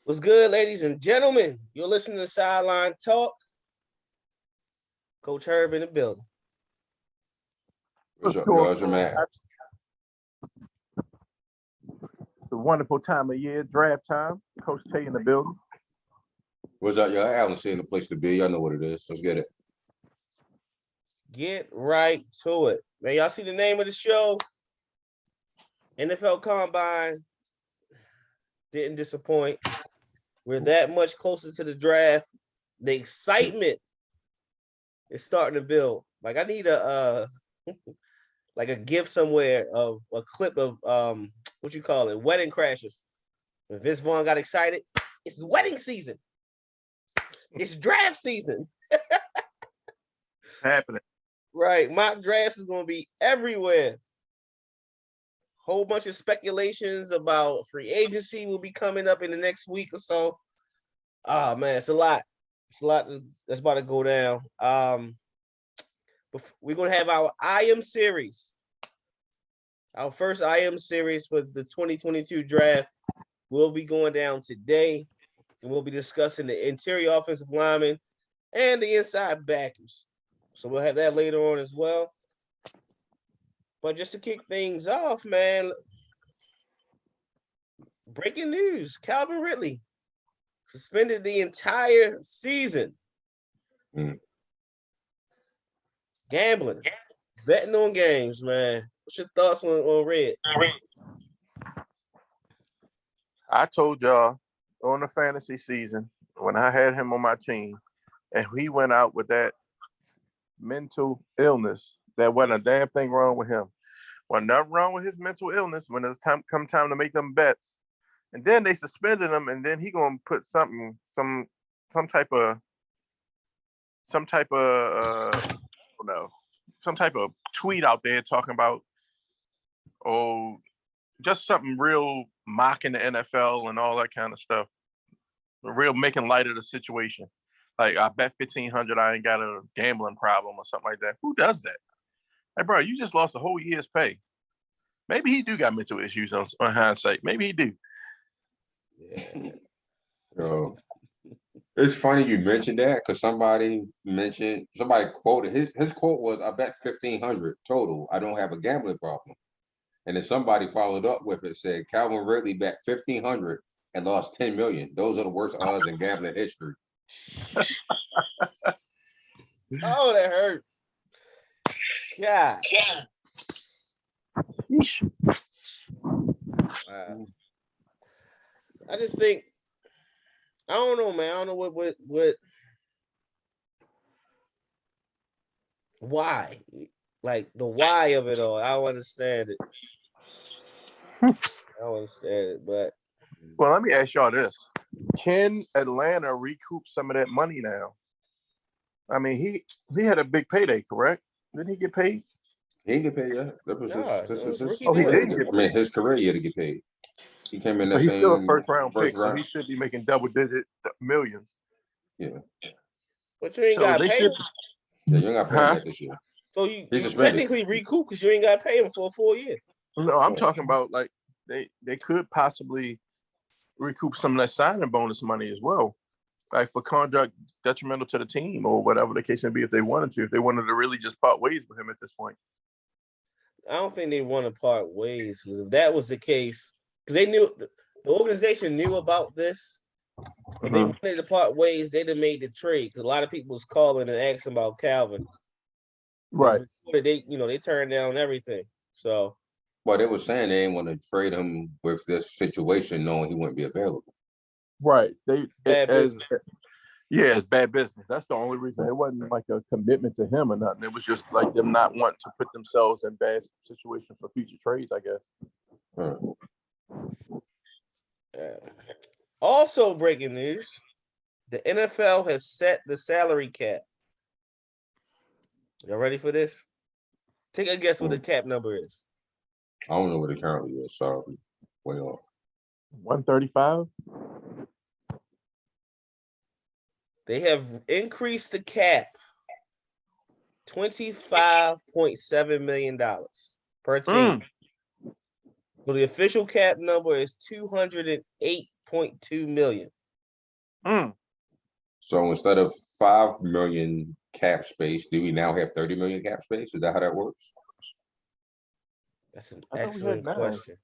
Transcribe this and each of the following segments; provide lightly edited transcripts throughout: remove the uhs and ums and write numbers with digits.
What's good, ladies and gentlemen? You're listening to Sideline Talk. Coach Herb in the building. What's up, y'all? It's your man. It's a wonderful time of year, draft time. Coach Tay in the building. What's up, y'all? Alan saying the place to be. Y'all know what it is. Let's get it. Get right to it. Man, y'all see the name of the show? NFL Combine didn't disappoint. We're that much closer to the draft. The excitement is starting to build. Like I need a like a gift somewhere of a clip of what you call it, wedding crashes. When Vince Vaughn got excited, it's wedding season. It's draft season. Happening. Right. Mock drafts is going to be everywhere. Whole bunch of speculations about free agency will be coming up in the next week or so. Oh, man, it's a lot. It's a lot that's about to go down. We're going to have our IM series. Our first IM series for the 2022 draft will be going down today. And we'll be discussing the interior offensive linemen and the inside backers. So we'll have that later on as well. But just to kick things off, man, breaking news, Calvin Ridley suspended the entire season. Gambling, betting on games, man. What's your thoughts on Red? I told y'all on the fantasy season when I had him on my team and he went out with that mental illness, that wasn't a damn thing wrong with him. Wasn't nothing wrong with his mental illness when it's time to make them bets. And then they suspended him, and then he gonna put some type of tweet out there talking about just something real mocking the NFL and all that kind of stuff. Real making light of the situation. Like, I bet 1,500 I ain't got a gambling problem or something like that. Who does that? Hey, bro, you just lost a whole year's pay. Maybe he do got mental issues on hindsight. Maybe he do. Yeah. It's funny you mentioned that because somebody quoted his quote was, "I bet 1,500 total. I don't have a gambling problem." And then somebody followed up with it, said Calvin Ridley bet 1,500 and lost 10 million. Those are the worst odds in gambling history. Oh, that hurt. God. Wow. I just think, I don't know, man. I don't know what why, like the why of it all. I don't understand it. But well, let me ask y'all this: can Atlanta recoup some of that money now? I mean, he had a big payday, correct? Didn't he get paid? He didn't get paid yet. That was his he didn't get paid. I mean, his career year to get paid. He came in So that he's same still a first round pick, round. so he should be making double-digit millions. Yeah. But you ain't got paid. Yeah, you ain't got paid yet this year. So you technically recoup because you ain't got to pay him for a full year. No, I'm talking about like they could possibly recoup some of that signing bonus money as well, like for conduct detrimental to the team or whatever the case may be. If they wanted to really just part ways with him at this point. I don't think they want to part ways, because if that was the case, because they knew the organization knew about this. If they wanted to part ways, they'd have made the trade. Because a lot of people was calling and asking about Calvin. Right. They turned down everything. So. Well, they were saying they didn't want to trade him with this situation, knowing he wouldn't be available. Right. It's bad business. That's the only reason. It wasn't like a commitment to him or nothing. It was just like them not wanting to put themselves in bad situations for future trades, I guess. Also, breaking news: the NFL has set the salary cap. Y'all ready for this? Take a guess what the cap number is. I don't know what it currently is. Sorry, way off. 135. They have increased the cap $25.7 million per team. So the official cap number is $208.2 million. So instead of 5 million cap space, do we now have 30 million cap space? Is that how that works? That's an I thought we had excellent 9. question.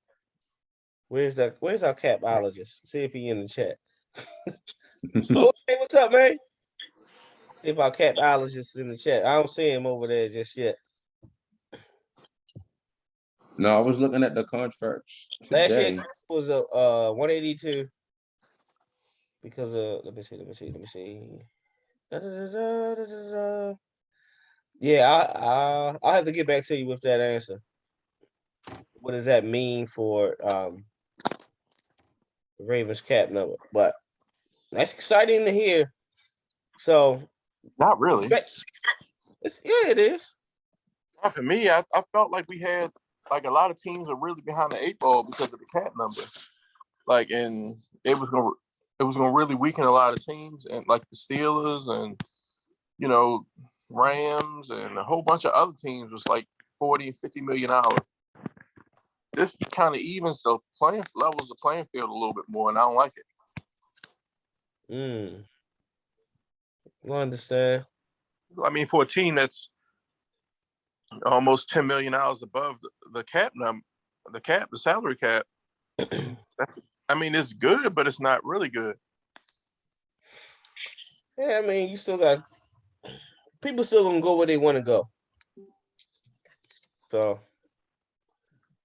Where's our capologist? See if he in the chat. Oh, hey, what's up, man? If our capologist in the chat. I don't see him over there just yet. No, I was looking at the contracts Last today. year was a 182 because of let me see. Da-da-da-da-da-da-da. Yeah, I'll have to get back to you with that answer. What does that mean for the Ravens cap number? But that's exciting to hear. So Not really. It is. Not for me, I felt like we had like a lot of teams are really behind the 8 ball because of the cap number. Like, and it was gonna really weaken a lot of teams, and like the Steelers and Rams and a whole bunch of other teams was like 40 and 50 million dollars. This kind of evens the levels of playing field a little bit more, and I don't like it. I understand. I mean, for a team that's almost $10 million above the cap number, the salary cap. I mean, it's good, but it's not really good. Yeah, I mean, you still got people still gonna go where they want to go. So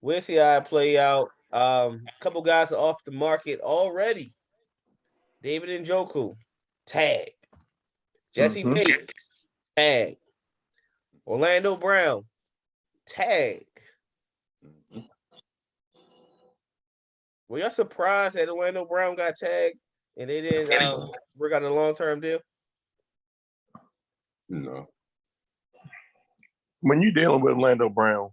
we'll see how it play out. A couple guys are off the market already. David Njoku, tag. Jesse Bates, tag. Orlando Brown, tag. Were y'all surprised that Orlando Brown got tagged and they didn't work out a long-term deal? No. When you're dealing with Orlando Brown,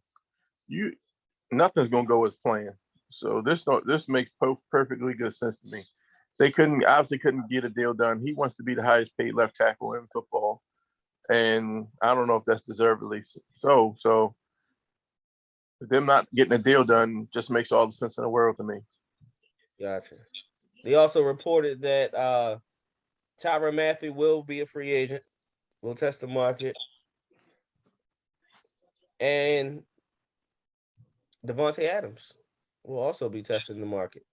nothing's gonna go as planned. So this makes perfectly good sense to me. They obviously couldn't get a deal done. He wants to be the highest paid left tackle in football, and I don't know if that's deservedly so. So them not getting a deal done just makes all the sense in the world to me. Gotcha. They also reported that Tyrann Mathieu will be a free agent. We'll test the market. And Devontae Adams will also be testing the market.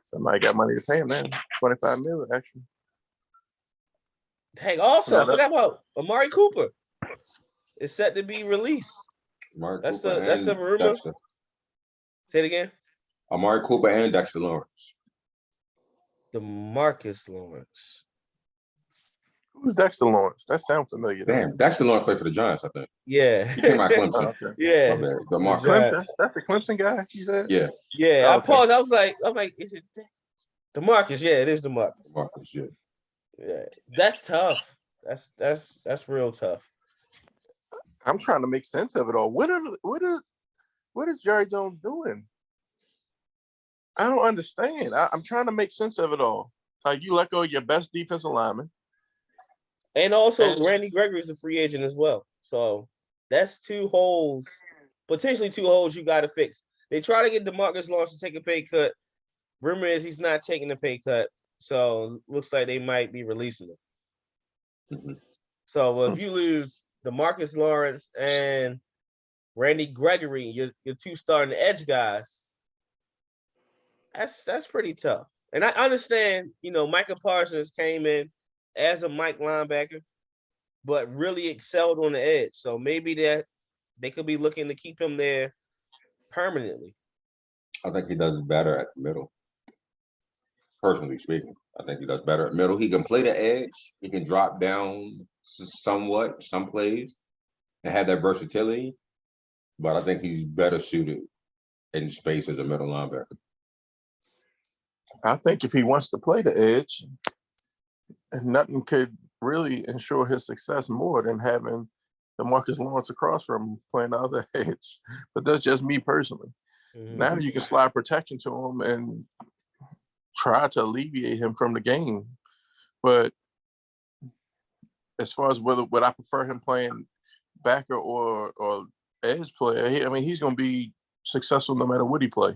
Somebody got money to pay him, man. $25 million, actually. Dang, also, I forgot about Amari Cooper. It's set to be released. That's the rumor. Dexter. Say it again. Amari Cooper and Dexter Lawrence. DeMarcus Lawrence. Who's Dexter Lawrence? That sounds familiar. Damn, Dexter Lawrence played for the Giants, I think. Yeah. He came out Clemson. Okay. Yeah. Clemson. That's the Clemson guy, you said? Yeah. Yeah. Okay. I paused. I was like, is it DeMarcus? Yeah, it is DeMarcus. DeMarcus, yeah. Yeah. That's tough. That's real tough. I'm trying to make sense of it all. What is Jerry Jones doing? I don't understand. I'm trying to make sense of it all. Like, you let go of your best defensive lineman. And also, Randy Gregory is a free agent as well. So that's potentially two holes you got to fix. They try to get DeMarcus Lawrence to take a pay cut. Rumor is he's not taking a pay cut. So looks like they might be releasing him. Mm-hmm. So if you lose DeMarcus Lawrence and Randy Gregory, your two starting edge guys, that's pretty tough. And I understand, Micah Parsons came in as a Mike linebacker, but really excelled on the edge. So maybe that they could be looking to keep him there permanently. I think he does better at the middle. Personally speaking, I think he does better at middle. He can play the edge. He can drop down somewhat, some plays, and have that versatility. But I think he's better suited in space as a middle linebacker. I think if he wants to play the edge, nothing could really ensure his success more than having DeMarcus Lawrence across from him playing the other edge. But that's just me personally. Mm-hmm. Now you can slide protection to him and try to alleviate him from the game. But as far as would I prefer him playing backer or edge player, he's going to be successful no matter what he play.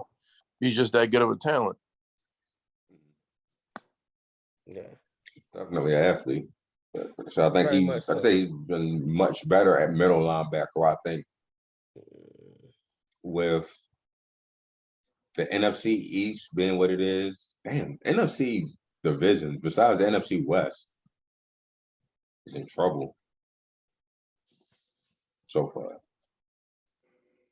He's just that good of a talent. Yeah. Definitely an athlete. So I think Very much so. I'd say he's been much better at middle linebacker. I think with the NFC East being what it is, damn, NFC divisions besides the NFC West is in trouble so far.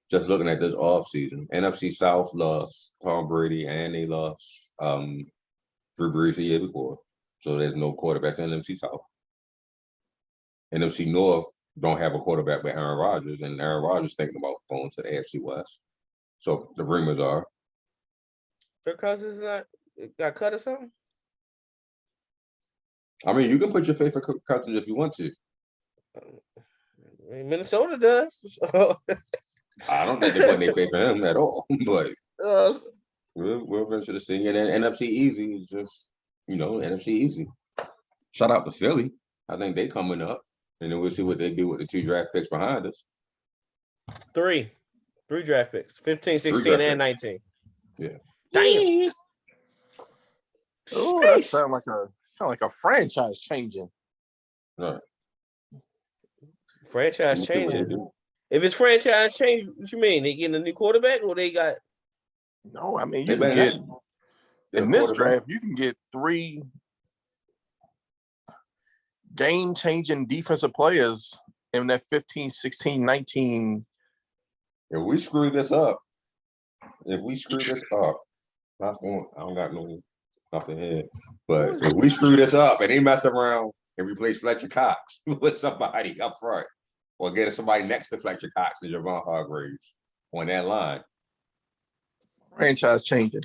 Just looking at this offseason, NFC South lost Tom Brady and they lost Drew Brees the year before. So there's no quarterback in NFC South. NFC North don't have a quarterback but Aaron Rodgers, and Aaron Rodgers thinking about going to the AFC West. So the rumors are Kirk Cousins got cut or something? I mean, you can put your faith in Kirk Cousins if you want to. I mean, Minnesota does. I don't think they're putting their faith in him at all, but uh, we'll eventually see. And then NFC Easy is just, NFC Easy. Shout out to Philly. I think they coming up, and then we'll see what they do with the 2 draft picks behind us. 3 draft picks, 15, 16, and 19. Yeah. Damn. Oh, that sound like a franchise changing. Right. Franchise changing. If it's franchise change, what you mean? They getting a new quarterback or they got? No, I mean They you can better get get a in this quarterback. draft. You can get 3 game-changing defensive players in that 15, 16, 19. If we screw this up, I don't got nothing here. But if we screw this up and they mess around and replace Fletcher Cox with somebody up front, or get somebody next to Fletcher Cox and Javon Hargraves on that line, Franchise changing.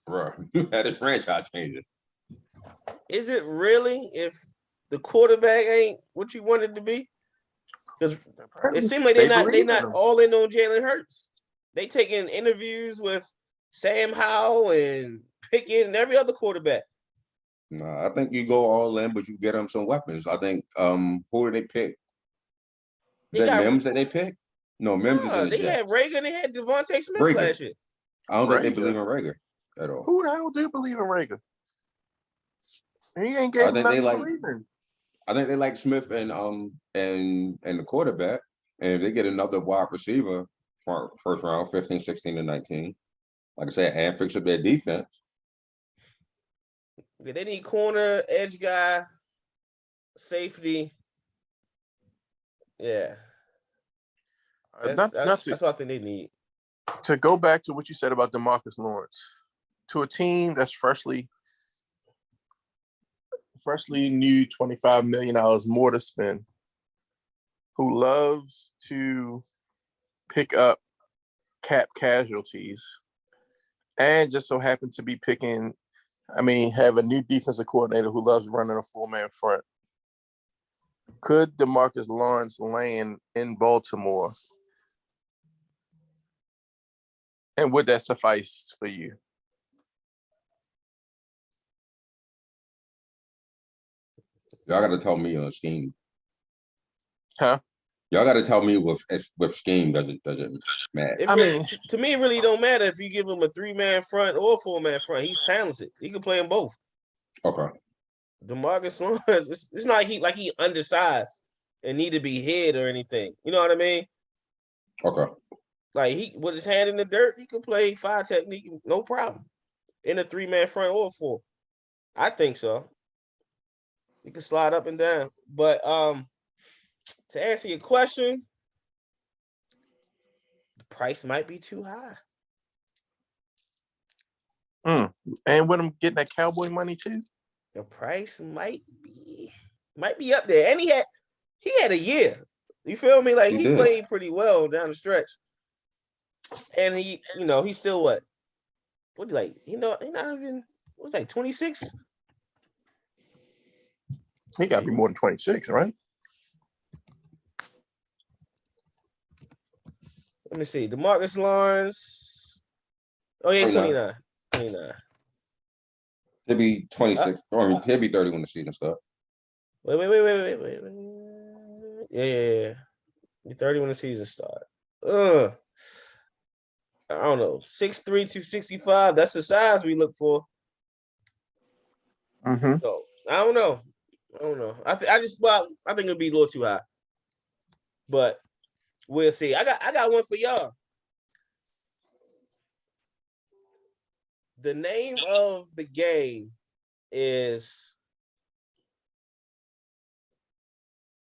bro, that is franchise changing. Is it really if the quarterback ain't what you want it to be? Because it seems like they're not all in on Jalen Hurts. They taking interviews with Sam Howell and Pickett and every other quarterback. No, I think you go all in, but you get them some weapons. I think who did they pick? Mims that they picked? No, Mims is in the they Jets. had Reagan, they had Devontae Smith Reagan. last year. I don't think they believe in Rager at all. Who the hell do believe in Rager? He ain't getting nothing to believe in. I think they like Smith and the quarterback, and if they get another wide receiver first round, 15, 16, and 19, like I said, and fix up their defense. Yeah, they need corner, edge guy, safety. Yeah. That's what I think they need. To go back to what you said about DeMarcus Lawrence, to a team that's freshly new $25 million more to spend, who loves to pick up cap casualties, and just so happens to be have a new defensive coordinator who loves running a 4-man front. Could DeMarcus Lawrence land in Baltimore? And would that suffice for you? Y'all got to tell me on scheme. Huh? Y'all got to tell me with scheme doesn't matter. To me, it really don't matter if you give him a 3-man front or a 4-man front. He's talented. He can play them both. Okay. DeMarcus Lawrence, it's not like he undersized and need to be hid or anything. You know what I mean? Okay. Like he with his hand in the dirt, he could play 5 technique, no problem. In a 3-man front or a 4. I think so. He can slide up and down. But to answer your question, the price might be too high. And with him getting that Cowboy money too? The price might be up there. And he had a year. You feel me? Like he played pretty well down the stretch. And he's still what? What like, he not even, what's like 26? He gotta be more than 26, right? Let me see. DeMarcus Lawrence. Oh, yeah, 29. 29. He'll be 26. He'll be 30 when the season starts. Wait. Yeah. Be 30 when the season starts. I don't know, 6'3", 265. That's the size we look for. Mm-hmm. So I don't know. I think it'll be a little too high. But we'll see. I got one for y'all. The name of the game is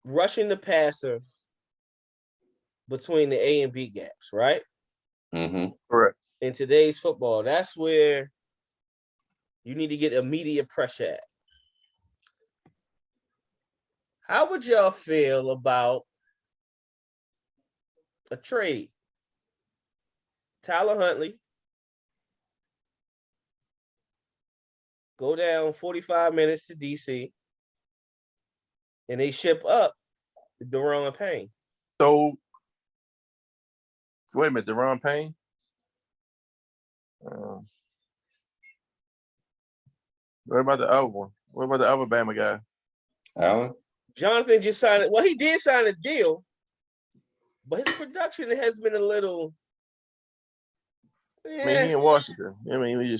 rushing the passer between the A and B gaps, right? Mm-hmm. Correct. In today's football, that's where you need to get immediate pressure at. How would y'all feel about a trade? Tyler Huntley go down 45 minutes to DC, and they ship up Deron Payne. So, wait a minute, Deron Payne? What about the other one? What about the other Bama guy? Allen? Jonathan just signed it. Well, he did sign a deal, but his production has been a little. I mean, he in Washington. I mean,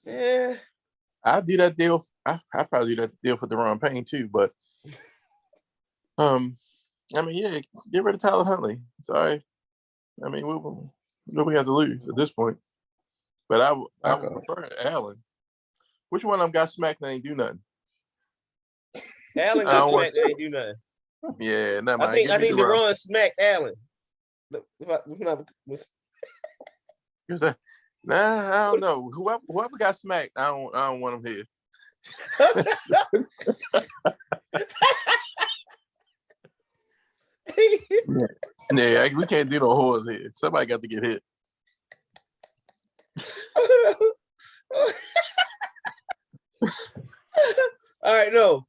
Yeah. I'd do that deal. I probably do that deal for Deron Payne too, but I mean, yeah, get rid of Tyler Huntley. Sorry. I mean, what we have to lose at this point? But I would prefer Allen. Which one of them got smacked and ain't do nothing? Allen got smacked and ain't do nothing. Yeah, never I mind. think Deron smacked Allen. Nah, I don't know. Whoever got smacked, I don't want him here. Yeah, we can't do no whores here. Somebody got to get hit. All right, no.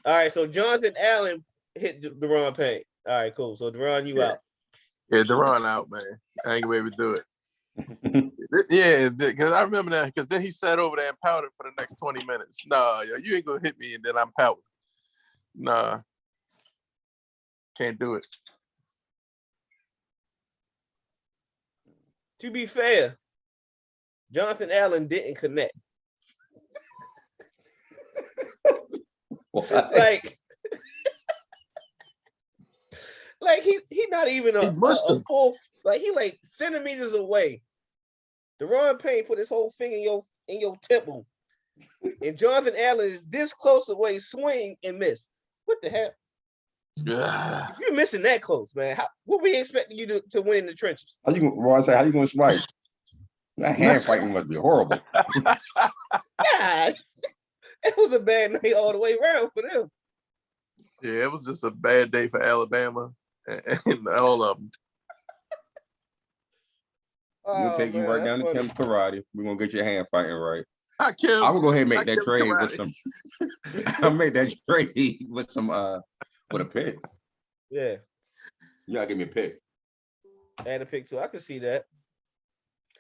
All right, so Jonathan Allen hit Deron Payne. All right, cool. So Deron, you out. Yeah, Deron out, man. I ain't gonna be able to do it. Yeah, because I remember that. Because then he sat over there and pouted for the next 20 minutes. Nah, yo, you ain't gonna hit me, and then I'm pouting. Nah, can't do it. To be fair, Jonathan Allen didn't connect. like he not even a full, like he like centimeters away. Deron Payne put his whole finger in your temple, and Jonathan Allen is this close away, swing and miss. What the hell? Yeah. You're missing that close, man. What we expecting you to win in the trenches? How you going to swipe? That hand fighting must be horrible. God, it was a bad night all the way around for them. Yeah, it was just a bad day for Alabama and all of them. We'll take you right down to Kim's Karate. We're gonna get your hand fighting right. I'm gonna go ahead and make that trade with some. I'll make that trade with some with a pick. Yeah. You gotta give me a pick. And a pick too. I can see that.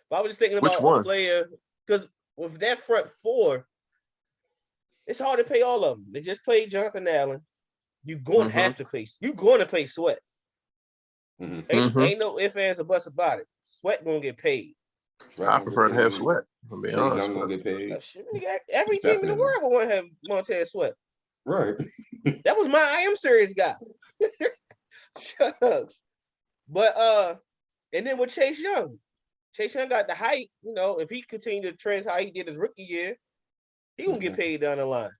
But I was just thinking about a player, because with that front four, it's hard to pay all of them. They just played Jonathan Allen. You're going to have to pay. You're going to pay Sweat. Ain't no ifs, ands, or buts about it. Sweat gonna get paid. I prefer to have Sweat. Chase Young gonna get paid. Every team in the world will want to have Montez Sweat. Right. That was my I am serious guy. Shucks. But and then with Chase Young got the height. You know, if he continued to trend how he did his rookie year, he gonna get paid down the line.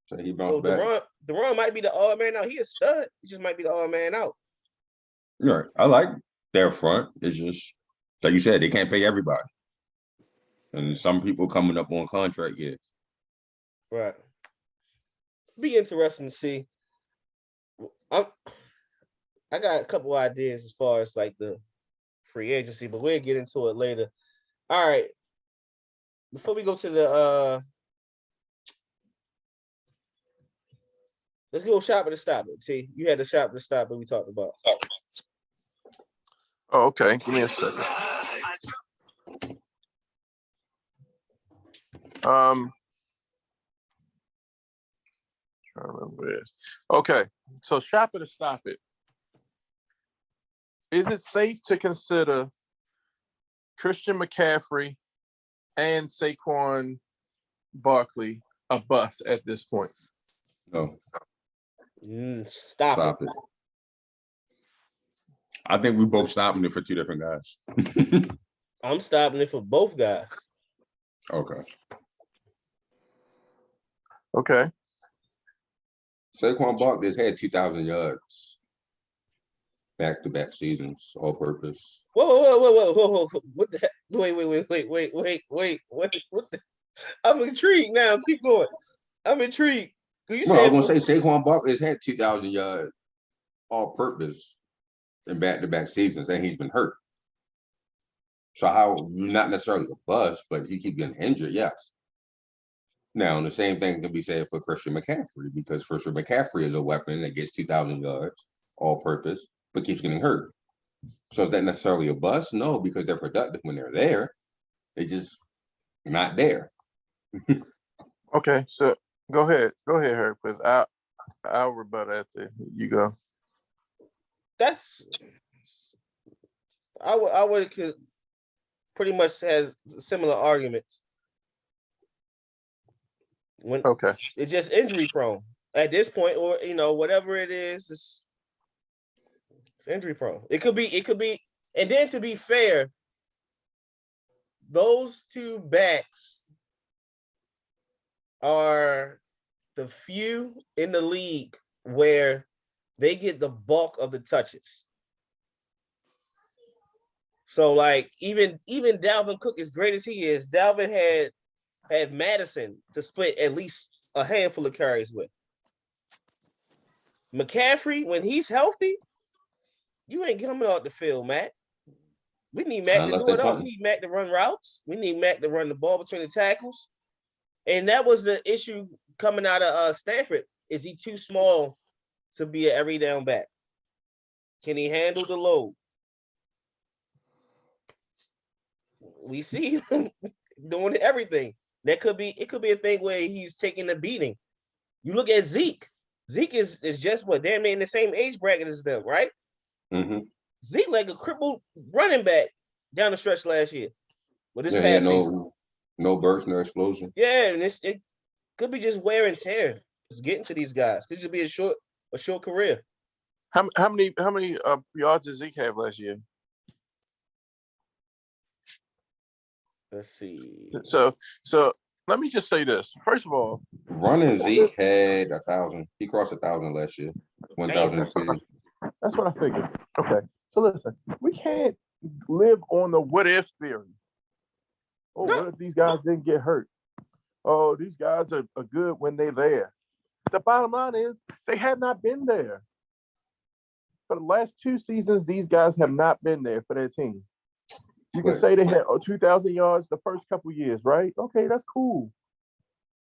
So he bounced back. Deron might be the odd man out. He a stud. He just might be the odd man out. Right. I like their front. It's just like you said, they can't pay everybody, and some people coming up on contract years. Right. Be interesting to see. I got a couple ideas as far as like the free agency, but we'll get into it later. All right. Before we go to the let's go shop at the stop it. T, you had the shop at the stop that we talked about. Oh, okay. Give me a second. Trying to remember this. Okay, so shop it or stop it. Is it safe to consider Christian McCaffrey and Saquon Barkley a bust at this point? No, Stop stop it. it. I think we both stopping it for two different guys. I'm stopping it for both guys. Okay. Okay. Saquon Barkley has had 2,000 yards back-to-back seasons, all purpose. Whoa. What the heck? Wait. What the? I'm intrigued now. Keep going. I'm intrigued. You Well, I said was gonna say Saquon Barkley has had 2,000 yards all purpose in back-to-back seasons, and he's been hurt. So how not necessarily a bust, but he keep getting injured, yes. Now, the same thing can be said for Christian McCaffrey, because Christian McCaffrey is a weapon that gets 2,000 yards all purpose, but keeps getting hurt. So is that necessarily a bust? No, because they're productive when they're there. They're just not there. Okay, so go ahead, Herb, because I'll rebut after you go. that's. I would pretty much has similar arguments. When Okay. it's just injury prone at this point, or whatever it is, it's injury prone. It could be, and then to be fair, those two backs are the few in the league where they get the bulk of the touches. So like even Dalvin Cook, as great as he is, Dalvin had Madison to split at least a handful of carries with. McCaffrey, when he's healthy, you ain't coming out the field, Matt. We need Mac to do it all. We need Mac to run routes. We need Mac to run the ball between the tackles. And that was the issue coming out of Stanford. Is he too small to be an every down back? Can he handle the load? We see him doing everything. It could be a thing where he's taking a beating. You look at Zeke. Zeke is just what damn near in the same age bracket as them, right? Mm-hmm. Zeke like a crippled running back down the stretch last year. Well, this Yeah, past season. No burst, no explosion. Yeah, and it could be just wear and tear. It's getting to these guys. Could just be a short career. How many yards did Zeke have last year? Let's see. So let me just say this. First of all, running Zeke had 1,000. He crossed 1,000 last year. 1,002. That's what I figured. Okay, so listen, we can't live on the what if theory. Oh, what if these guys didn't get hurt? Oh, these guys are good when they're there. The bottom line is they have not been there. For the last 2 seasons, these guys have not been there for their team. You can say they had 2,000 yards the first couple years, right? Okay, that's cool.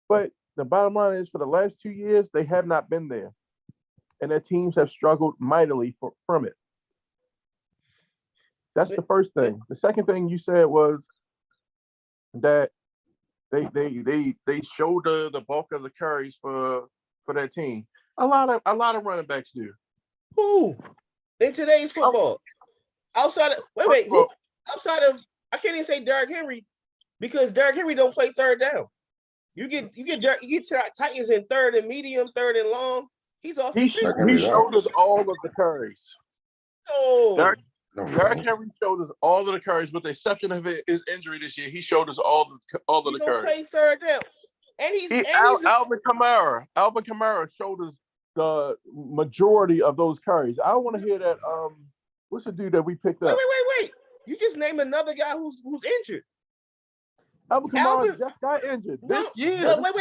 But the bottom line is for the last 2 years, they have not been there. And their teams have struggled mightily from it. That's the first thing. The second thing you said was that they shoulder the bulk of the carries for their team. A lot of running backs do. Who in today's football? Outside of outside of I can't even say Derrick Henry because Derrick Henry don't play third down. You get Titans in third and medium, third and long. He's off. He shoulders all of the carries. No. Derrick Henry shoulders all of the carries, with the exception of his injury this year. He shoulders all of the carries. Play third down, and he's Alvin Kamara. Alvin Kamara shoulders the majority of those carries. I don't want to hear that. What's the dude that we picked up? Wait. You just named another guy who's injured. Alvin Kamara just got injured this year.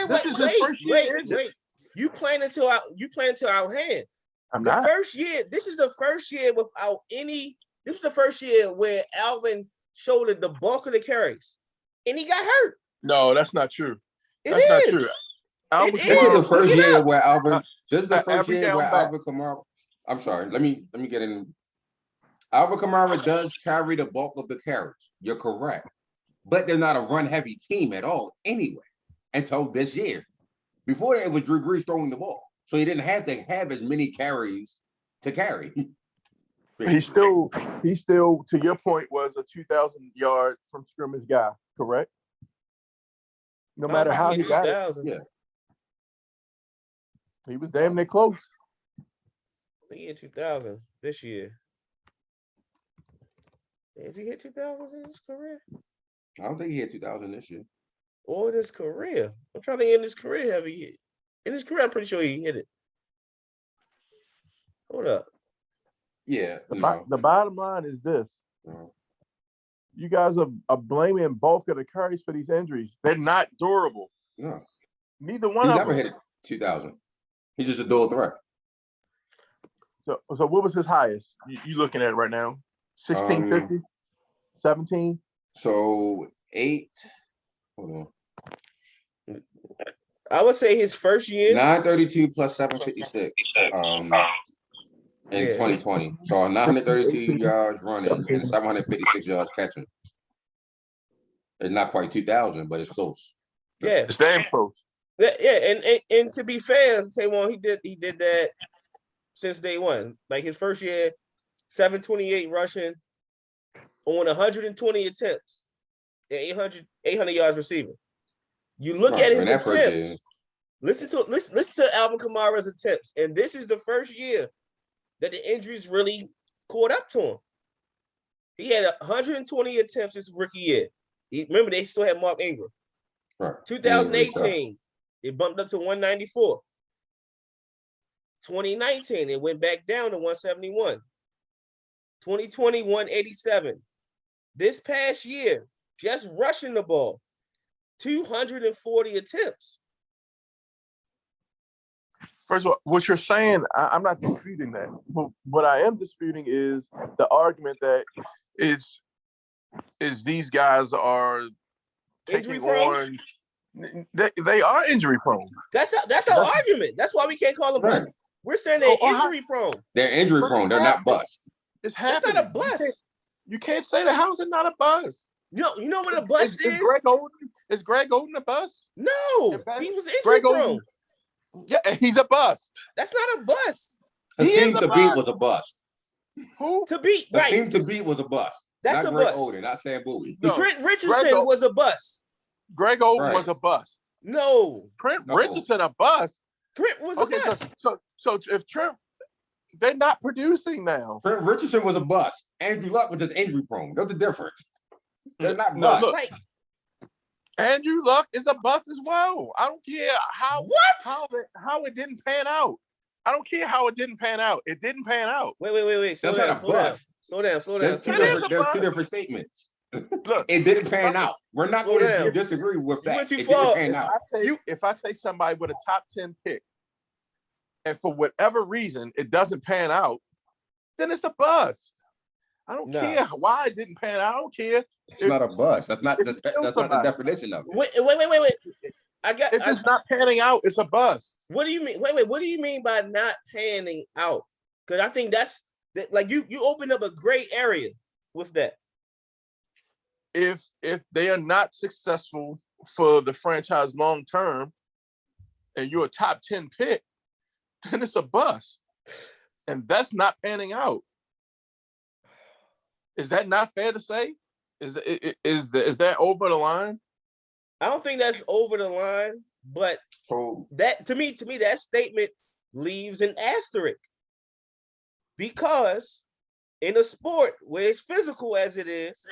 This is his first year injured. Wait. You playing until our hand. I'm not. First year. This is the first year without any. This is the first year where Alvin shouldered the bulk of the carries, and he got hurt. No, that's not true. That's not true. This is the first year where Alvin. This is the first year where Alvin Kamara. I'm sorry. Let me get in. Alvin Kamara does carry the bulk of the carries. You're correct, but they're not a run-heavy team at all anyway. Until this year, before that, it was Drew Brees throwing the ball, so he didn't have to have as many carries to carry. He's still, to your point, was a 2,000 yard from scrimmage guy, correct? No matter I how think he got it, 2000. Yeah. he was damn near close. I think he hit 2000 this year. Has he hit 2000 in his career? I don't think he hit 2,000 this year. Or in his career? I'm trying to think in his career, have he hit? In his career, I'm pretty sure he hit it. Hold up. Yeah. The bottom line is this. No. You guys are blaming bulk of the carries for these injuries. They're not durable. No. Neither one He of never them. hit 2,000. He's just a dual threat. So what was his highest? You looking at it right now? 1650? 17? So 8. Hold on. I would say his first year. 932 plus 756. In 2020. So 932 yards running and 756 yards catching. It's not quite 2,000, but it's close. Yeah. It's damn close. Yeah, and to be fair, Tavon, he did that since day one. Like his first year, 728 rushing on 120 attempts and 800 yards receiving. You look at his attempts. Listen to Alvin Kamara's attempts, and this is the first year that the injuries really caught up to him. He had 120 attempts his rookie year. Remember, they still had Mark Ingram. Right. 2018, it bumped up to 194. 2019, it went back down to 171. 2020, 187. This past year, just rushing the ball, 240 attempts. First of all, what you're saying, I'm not disputing that. But what I am disputing is the argument that is these guys are taking on. They are injury prone. That's our argument. That's why we can't call them bust. We're saying they're injury prone. They're injury prone. They're not bust. It's happening. That's not a bust. You can't say that. How is it not a bust? You know what a bust is? Is Greg Oden a bust? No, he was injury prone. Yeah, he's a bust. That's not a bust. Hakeem to beat was a bust. Who? To beat, right. Hakeem to beat was a bust. That's not a Greg bust. Oden, not Sam Bowie. No. Trent Richardson was a bust. Greg Oden was a bust. No. Trent Richardson a bust. Trent was a bust. So if Trent, they're not producing now. Trent Richardson was a bust. Andrew Luck was just injury prone. There's a difference. They're not bust. Look, Andrew Luck is a bust as well. I don't care how it didn't pan out. I don't care how it didn't pan out. It didn't pan out. Wait. That's not a bust. Slow down. There's two different statements. Look, it didn't pan out. We're not going to disagree with that. You went too far. If I take somebody with a top 10 pick, and for whatever reason it doesn't pan out, then it's a bust. I don't care why it didn't pan out. I don't care. It's not a bust. That's not the definition of it. Wait. If it's not panning out, it's a bust. What do you mean? Wait. What do you mean by not panning out? Because I think that's like you opened up a gray area with that. If they are not successful for the franchise long term, and you're a top 10 pick, then it's a bust, and that's not panning out. Is that not fair to say? Is that over the line? I don't think that's over the line, but that to me that statement leaves an asterisk, because in a sport where it's physical as it is,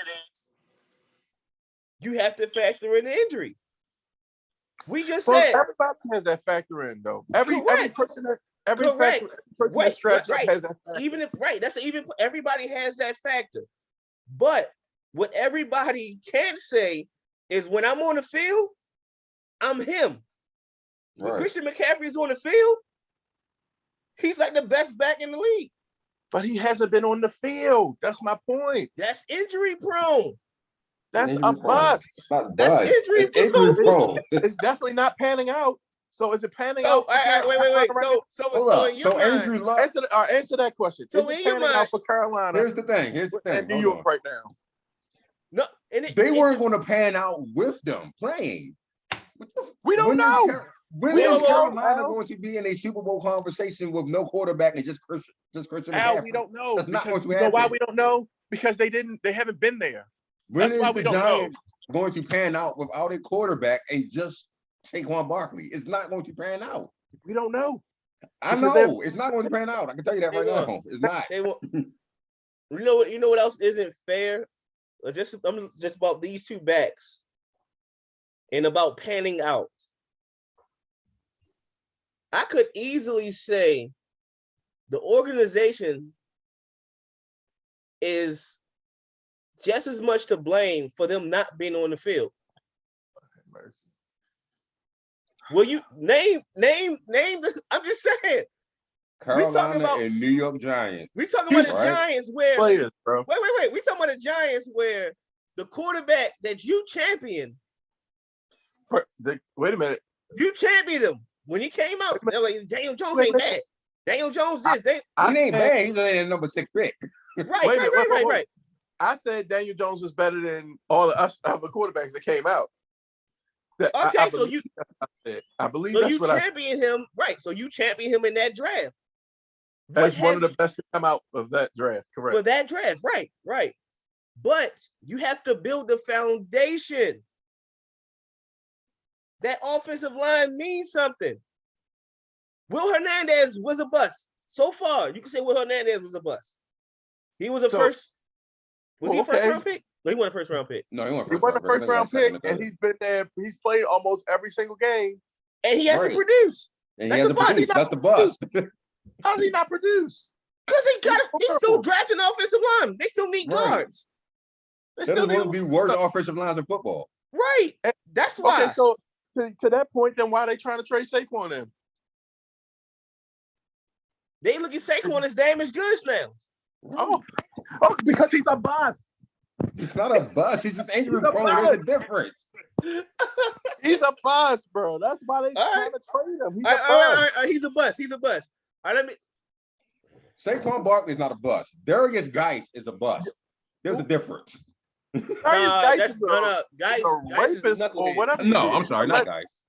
you have to factor in the injury. We just said everybody has that factor in, though. Every person that straps up has that factor. Everybody has that factor. But what everybody can say is when I'm on the field, I'm him. When Christian McCaffrey is on the field, he's like the best back in the league. But he hasn't been on the field. That's my point. That's injury prone. That's a bust. That's injury prone. It's definitely not panning out. So is it panning out? All right, wait. So in your mind, Andrew Luck. Answer that question. So is it panning out for Carolina? Here's the thing. And New York right now. No, they weren't going to pan out with them playing. We don't know. When We is don't know, Carolina Al. going to be in a Super Bowl conversation with no quarterback and just Christian Al, McCaffrey? we don't know. That's not Because going to you know why happen. we don't know? Because they haven't been there. When That's why is we the don't know. Giants going to pan out without a quarterback and just Saquon Barkley? It's not going to pan out. We don't know. I Because know it's not going to pan out. I can tell you that They right won't. now. It's not. They won't. You know what else isn't fair? I'm just about these two backs and about panning out. I could easily say the organization is just as much to blame for them not being on the field. Mercy. Will you name the, I'm just saying. Carolina and New York Giants. We talking about the Right. Giants where Players, bro. wait. We talking about the Giants where the quarterback that you champion, Wait a minute. you championed him when he came out. They're like, Daniel Jones Wait a ain't bad. Daniel Jones is they He ain't bad. He's only a number 6 pick. right. I said Daniel Jones was better than all of us other quarterbacks that came out. Okay, so you I believe so that's you what I said. champion him, right? So you champion him in that draft. As one of the best to come out of that draft, correct? For that draft, right. But you have to build the foundation. That offensive line means something. Will Hernandez was a bust. So far, you can say Will Hernandez was a bust. He was first. Was he a first round pick? No, he wasn't a first round pick. No, he He won the first round pick, and he's been there. He's played almost every single game, and he hasn't produced. And he hasn't produced. That's a bust. How's he not produced? Because they still drafting offensive line. They still need guards. That is one of the worst offensive lines in football. Right. That's why. Okay, so to that point, then why are they trying to trade Saquon in? They look at Saquon as damaged goods now. Oh, because he's a bust. It's not a bust. He's just injury prone. There's a difference. He's a bust, bro. That's why they trying to trade him. He's a bust. He's a bust. He's a bust. All right, Saquon Barkley is not a bust. Darius Geis is a bust. There's a difference. Geis is a knucklehead. No, I'm sorry, not Geis.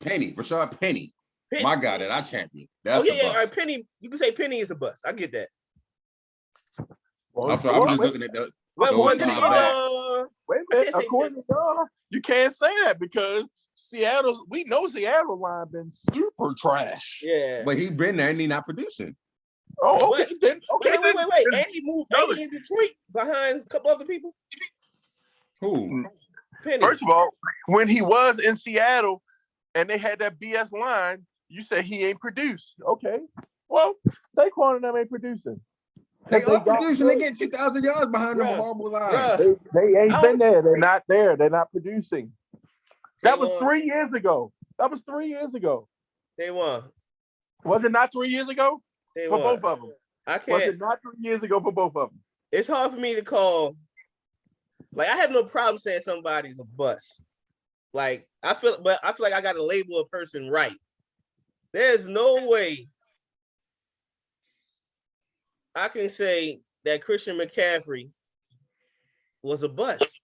Penny, Rashad Penny. My guy that I champion. That's yeah. All right, Penny. You can say Penny is a bust. I get that. Well, I'm sorry. I'm just looking at the. Wait a minute. According to y'all, you can't say that because we know Seattle line been super trash. Yeah. But he been there and he not producing. Oh, okay. Then, wait. And he moved in Detroit behind a couple other people. Who? Penny. First of all, when he was in Seattle and they had that BS line, you say he ain't produced. Okay. Well, Saquon and them ain't producing. They are producing. They get 2,000 yards behind them horrible line. They ain't been there. They're not there. They're not producing. That was 3 years ago. They won. Was it not 3 years ago? For both of them. I can't. Was it not 3 years ago for both of them? It's hard for me to call. Like, I have no problem saying somebody's a bust. Like, I feel like I got to label a person right. There's no way I can say that Christian McCaffrey was a bust.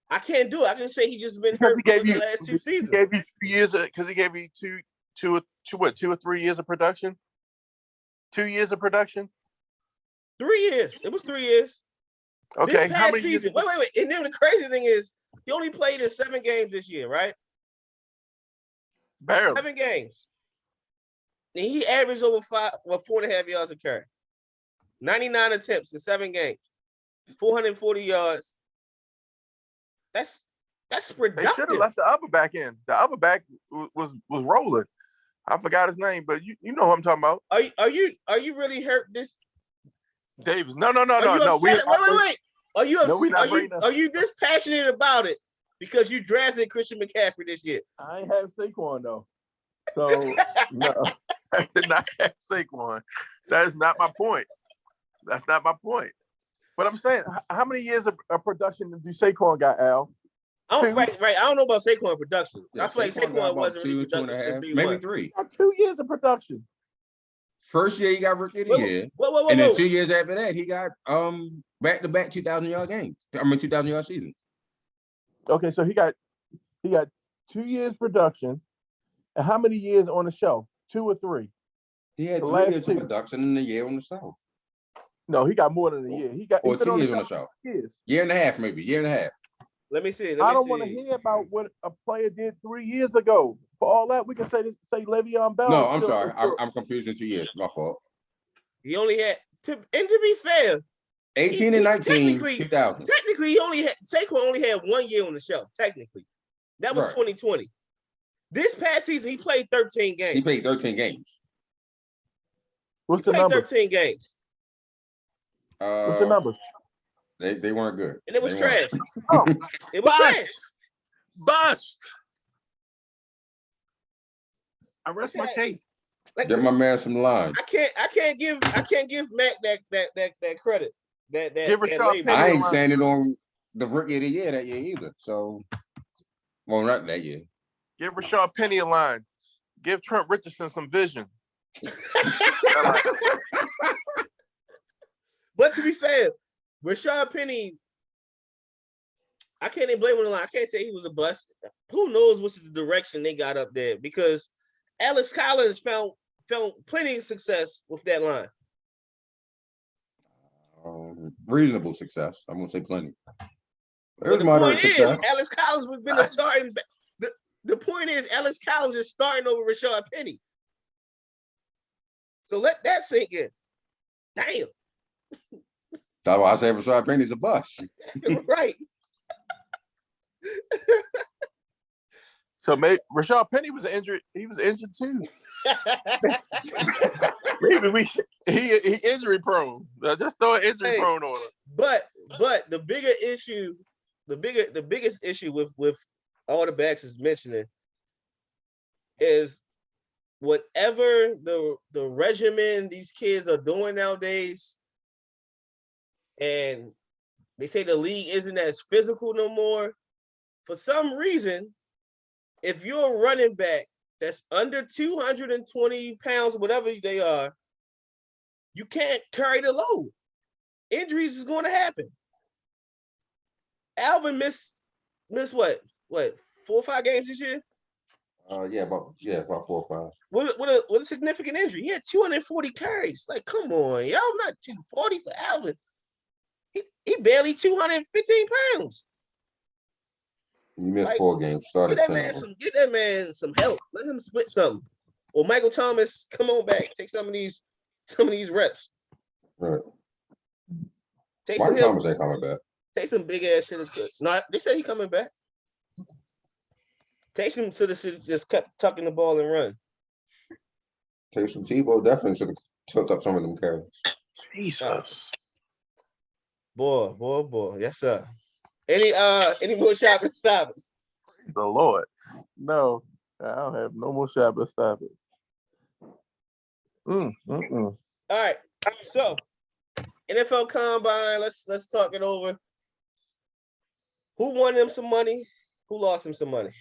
I can't do it. I can say he just been hurt for the last 2 seasons. He gave you 2 years because he gave you two or 3 years of production. 2 years of production. 3 years. It was 3 years. Okay. This past season. Wait. And then the crazy thing is, he only played in 7 games this year, right? Barely. 7 games. And he averaged over 4.5 yards a carry. 99 attempts in 7 games. 440 yards. That's productive. They should have left the other back in. The other back was rolling. I forgot his name, but you know what I'm talking about. Are you really hurt this? Davis. No. Wait. Are you this passionate about it because you drafted Christian McCaffrey this year? I ain't have Saquon though. So no, I did not have Saquon. That is not my point. That's not my point. But I'm saying, how many years of production did Saquon got, Al? Right. I don't know about Saquon production. Yeah, I feel like Saquon wasn't really productive since B1. Maybe 3. 2 years of production. First year he got rookie of the year. And then 2 years after that, he got back-to-back 2,000-yard games. 2,000-yard seasons. Okay, so he got 2 years production, And how many years on the show? 2 or 3? He had The 3 last years of 2. production in a year on the South. No, he got more than a year. He Or been 2 on years the on the show South. 2 years. Year and a half, maybe. Year and a half. Let me see. I don't want to hear about what a player did 3 years ago. For all that, we can say Le'Veon Bell. No, I'm sorry. I'm confused in 2 years. My fault. He only had to be fair, 18 and 19, technically, 2000. Technically, Saquon only had 1 year on the shelf. Technically, that was Right. 2020. This past season, he played 13 games. He played 13 games. What's the number? 13 games. What's the number? They weren't good. And it was They trash. Oh, It was trash. Bust. I rest my case. Like, Get my man some line. I can't give Mac that credit. That Give Rashad label. Penny I a ain't line. saying it on the rookie of the year that year either. So, well, not that year. Give Rashad Penny a line. Give Trent Richardson some vision. But to be fair, Rashad Penny, I can't even blame him on the line. I can't say he was a bust. Who knows what's the direction they got up there, because Alex Collins found plenty of success with that line. Reasonable success. I won't say plenty. But the point is, Alex Collins has been a starting. The point is, Alex Collins is starting over Rashad Penny. So let that sink in. Damn. That's why I say Rashad Penny's a bust. Right. So maybe Rashad Penny was injured. He was injured too. Maybe he injury prone. Just throw an injury prone on him. But the bigger issue, the biggest issue with all the backs is mentioning is whatever the regimen these kids are doing nowadays, and they say the league isn't as physical no more. For some reason, if you're a running back that's under 220 pounds, whatever they are, you can't carry the load. Injuries is going to happen. Alvin missed what 4 or 5 games this year? About 4 or 5. With a significant injury. He had 240 carries. Like, come on, y'all, not 240 for Alvin. He barely 215 pounds. He missed 4 games. Started 10 of them. Get that man some help. Let him split something. Or Michael Thomas, come on back. Take some of these reps. Right. Michael Thomas ain't coming back. Take some big ass shit. No, they said he coming back. Taysom to the city just kept tucking the ball and run. Taysom Tebow definitely should have took up some of them carries. Jesus. Boy. Yes, sir. Any more shopping stoppers? Praise the Lord. No, I don't have no more shopping stoppers. All right. So NFL Combine, let's talk it over. Who won them some money? Who lost him some money?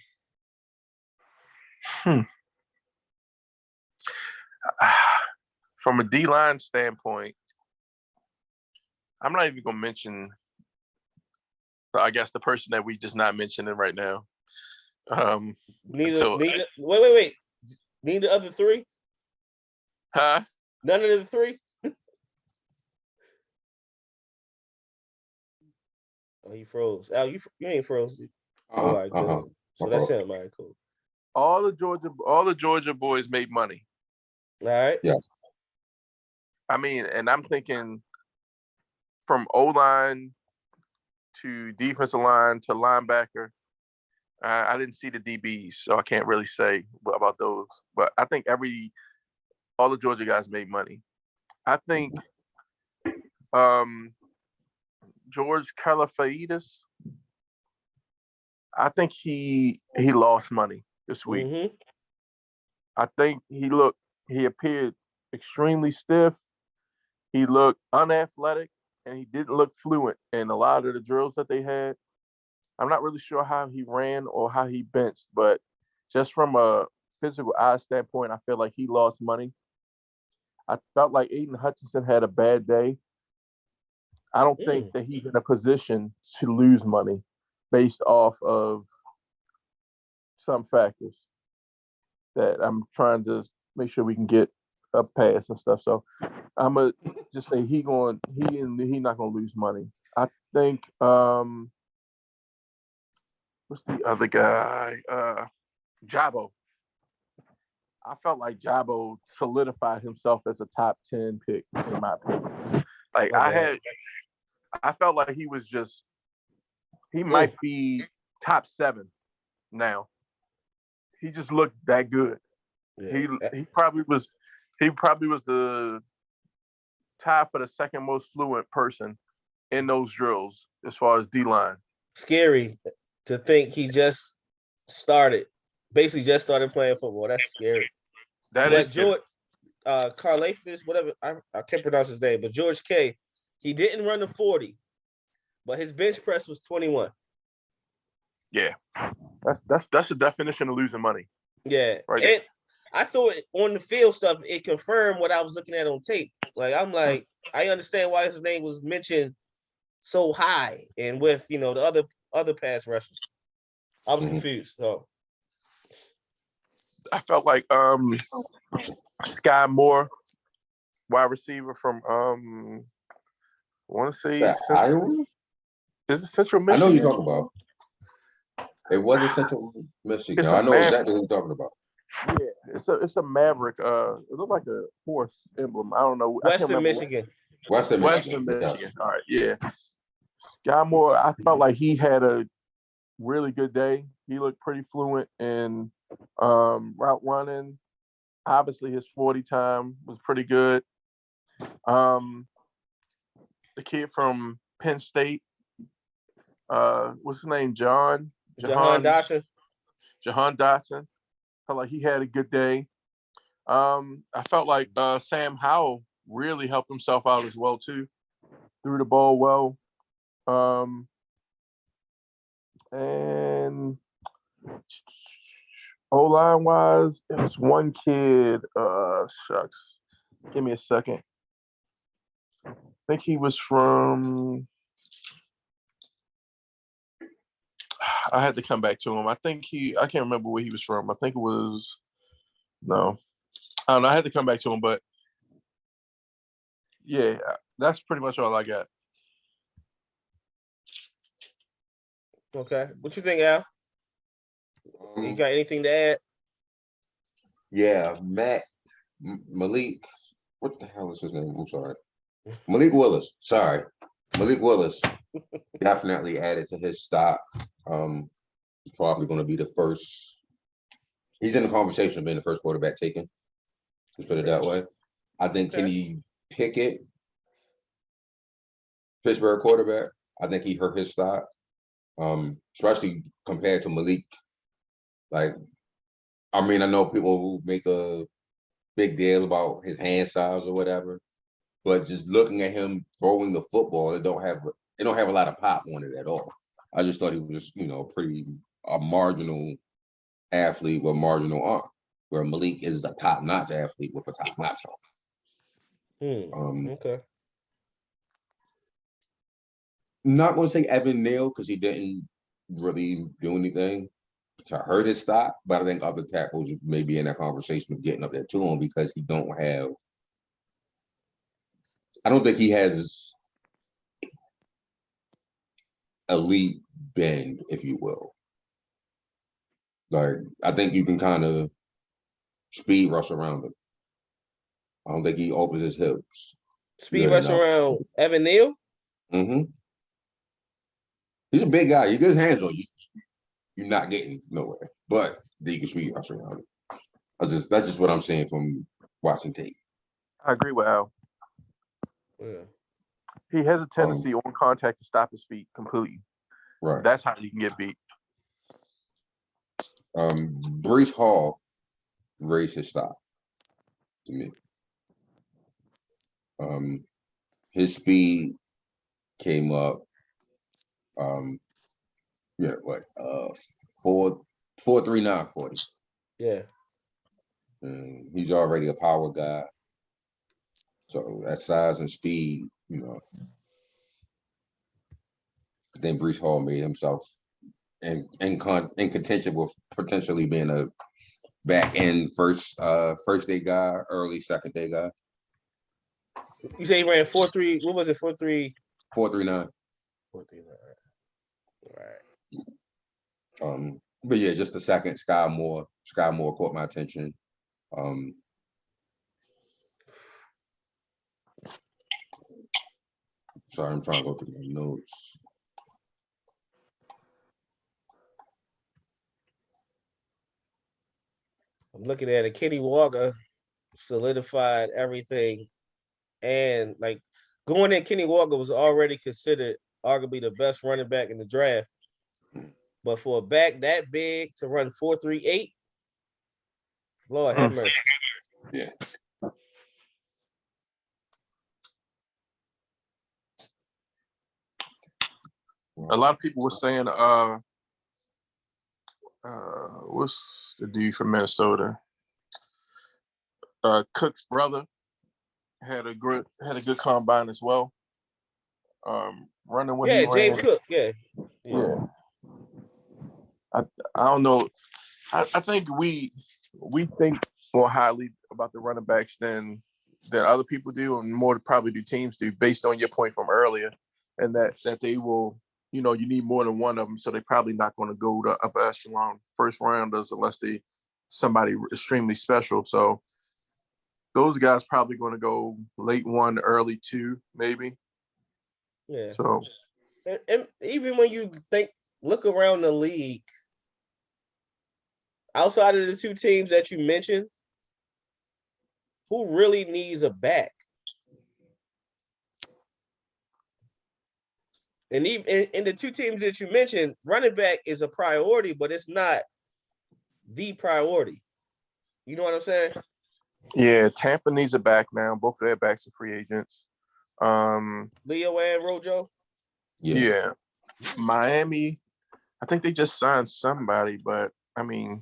From a D-line standpoint, I'm not even gonna mention, I guess, the person that we just not mentioning right now. Neither. Wait. Neither other 3? Huh? None of the 3? Oh, he froze. Al, you ain't froze. All right, good. So that's him. All right, cool. All the Georgia boys made money. All right. Yes. I mean, and I'm thinking from O-line to defensive line to linebacker. I didn't see the DBs, so I can't really say about those. But I think all the Georgia guys made money. I think George Karlaftis, I think he lost money this week. Mm-hmm. I think he appeared extremely stiff. He looked unathletic, and he didn't look fluent in a lot of the drills that they had. I'm not really sure how he ran or how he benched, but just from a physical eye standpoint, I feel like he lost money. I felt like Aiden Hutchinson had a bad day. I don't think that he's in a position to lose money based off of some factors. that I'm trying to make sure we can get a pass and stuff. So I'm gonna just say he not gonna lose money. I think what's the other guy? Jabo. I felt like Jabo solidified himself as a top 10 pick in my opinion. Like I felt like he might be top 7 now. He just looked that good. Yeah. He probably was the tied for the second most fluent person in those drills as far as D-line. Scary to think he basically just started playing football. That's scary. But George, Karlaftis, whatever, I can't pronounce his name, but George K, he didn't run the 40, but his bench press was 21. Yeah, that's the definition of losing money. Yeah, right. And I thought on the field stuff, it confirmed what I was looking at on tape. Like I'm like, I understand why his name was mentioned so high, and with the other pass rushers, I was confused. So I felt like Sky Moore, wide receiver from I want to say Iowa. Is it Central Michigan? I know you're talking about. It wasn't Central Michigan. I know exactly what you're talking about. Yeah, it's a Maverick. It looked like a horse emblem. I don't know. Western Michigan. Western Michigan. Yes. All right, yeah. Sky Moore, I felt like he had a really good day. He looked pretty fluent in route running. Obviously, his 40 time was pretty good. The kid from Penn State, what's his name? Jahan Dotson. Jahan Dotson. Felt like he had a good day. I felt like Sam Howell really helped himself out as well too. Threw the ball well. And O-line wise, there was one kid. Shucks. Give me a second. I think he was from. I had to come back to him. I can't remember where he was from. I think it was. No. I don't know. I had to come back to him, but yeah, that's pretty much all I got. Okay. What you think, Al? You got anything to add? Yeah, Malik. What the hell is his name? I'm sorry. Malik Willis. Sorry. Malik Willis definitely added to his stock. He's probably going to be the first. He's in the conversation of being the first quarterback taken. Let's put it that way. I think Kenny Pickett, Pittsburgh quarterback, I think he hurt his stock, especially compared to Malik. Like, I mean, I know people who make a big deal about his hand size or whatever, but just looking at him throwing the football, it don't have a lot of pop on it at all. I just thought he was, a marginal athlete with marginal arm, where Malik is a top-notch athlete with a top-notch arm. Okay. Not going to say Evan Neal because he didn't really do anything to hurt his stock, but I think other tackles may be in that conversation of getting up there to him because I don't think he has elite bend, if you will. Like, I think you can kind of speed rush around him. I don't think he opens his hips. Speed rush around Evan Neal? Mm-hmm. He's a big guy. You get his hands on you, you're not getting nowhere. But you can speed rush around him. That's just what I'm saying from watching tape. I agree with Al. Yeah. He has a tendency on contact to stop his feet completely. Right. That's how you can get beat. Breece Hall raised his stock to me. His speed came up. 4.39 40. Yeah. And he's already a power guy. So that size and speed, I think Breece Hall made himself in contention with potentially being a back in first day guy, early second day guy. You say he ran 4.3. What was it? 4.3. 4.39. 4.39. Right. But yeah, just the second. Sky Moore caught my attention. Sorry, I'm trying to go through my notes. I'm looking at it. Kenny Walker solidified everything, and like going in, Kenny Walker was already considered arguably the best running back in the draft. But for a back that big to run 4.38, Lord have mercy. Yeah. A lot of people were saying, what's the dude from Minnesota? Cook's brother had a good combine as well. Running what he ran. James Cook. Yeah. I don't know. I think we think more highly about the running backs than other people do, and more probably do teams do, based on your point from earlier, and that they will, you need more than one of them, so they're probably not going to go to upper echelon first rounders unless they somebody extremely special. So those guys probably going to go late 1, early 2, maybe. Yeah. So, and even when you look around the league, outside of the two teams that you mentioned, who really needs a back? And even in the two teams that you mentioned, running back is a priority, but it's not the priority. You know what I'm saying? yeah, Tampa needs a back now. Both of their backs are free agents. Leo and Rojo? Yeah. Miami, I think they just signed somebody, but I mean,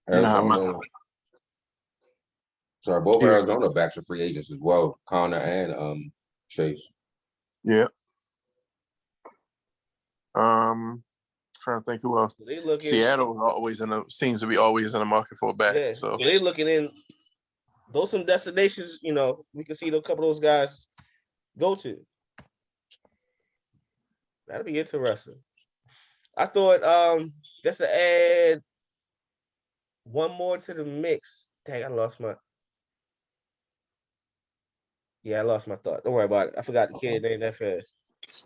Arizona. Sorry, both Arizona backs are free agents as well. Connor and Chase. Yeah. Trying to think who else. They looking. Seattle seems to be always in the market for a back. Yeah, so they looking in. Those some destinations, we can see a couple of those guys go to. That'll be interesting. I thought just to add one more to the mix. Dang, I lost my thought. Don't worry about it. I forgot the kid name that fast.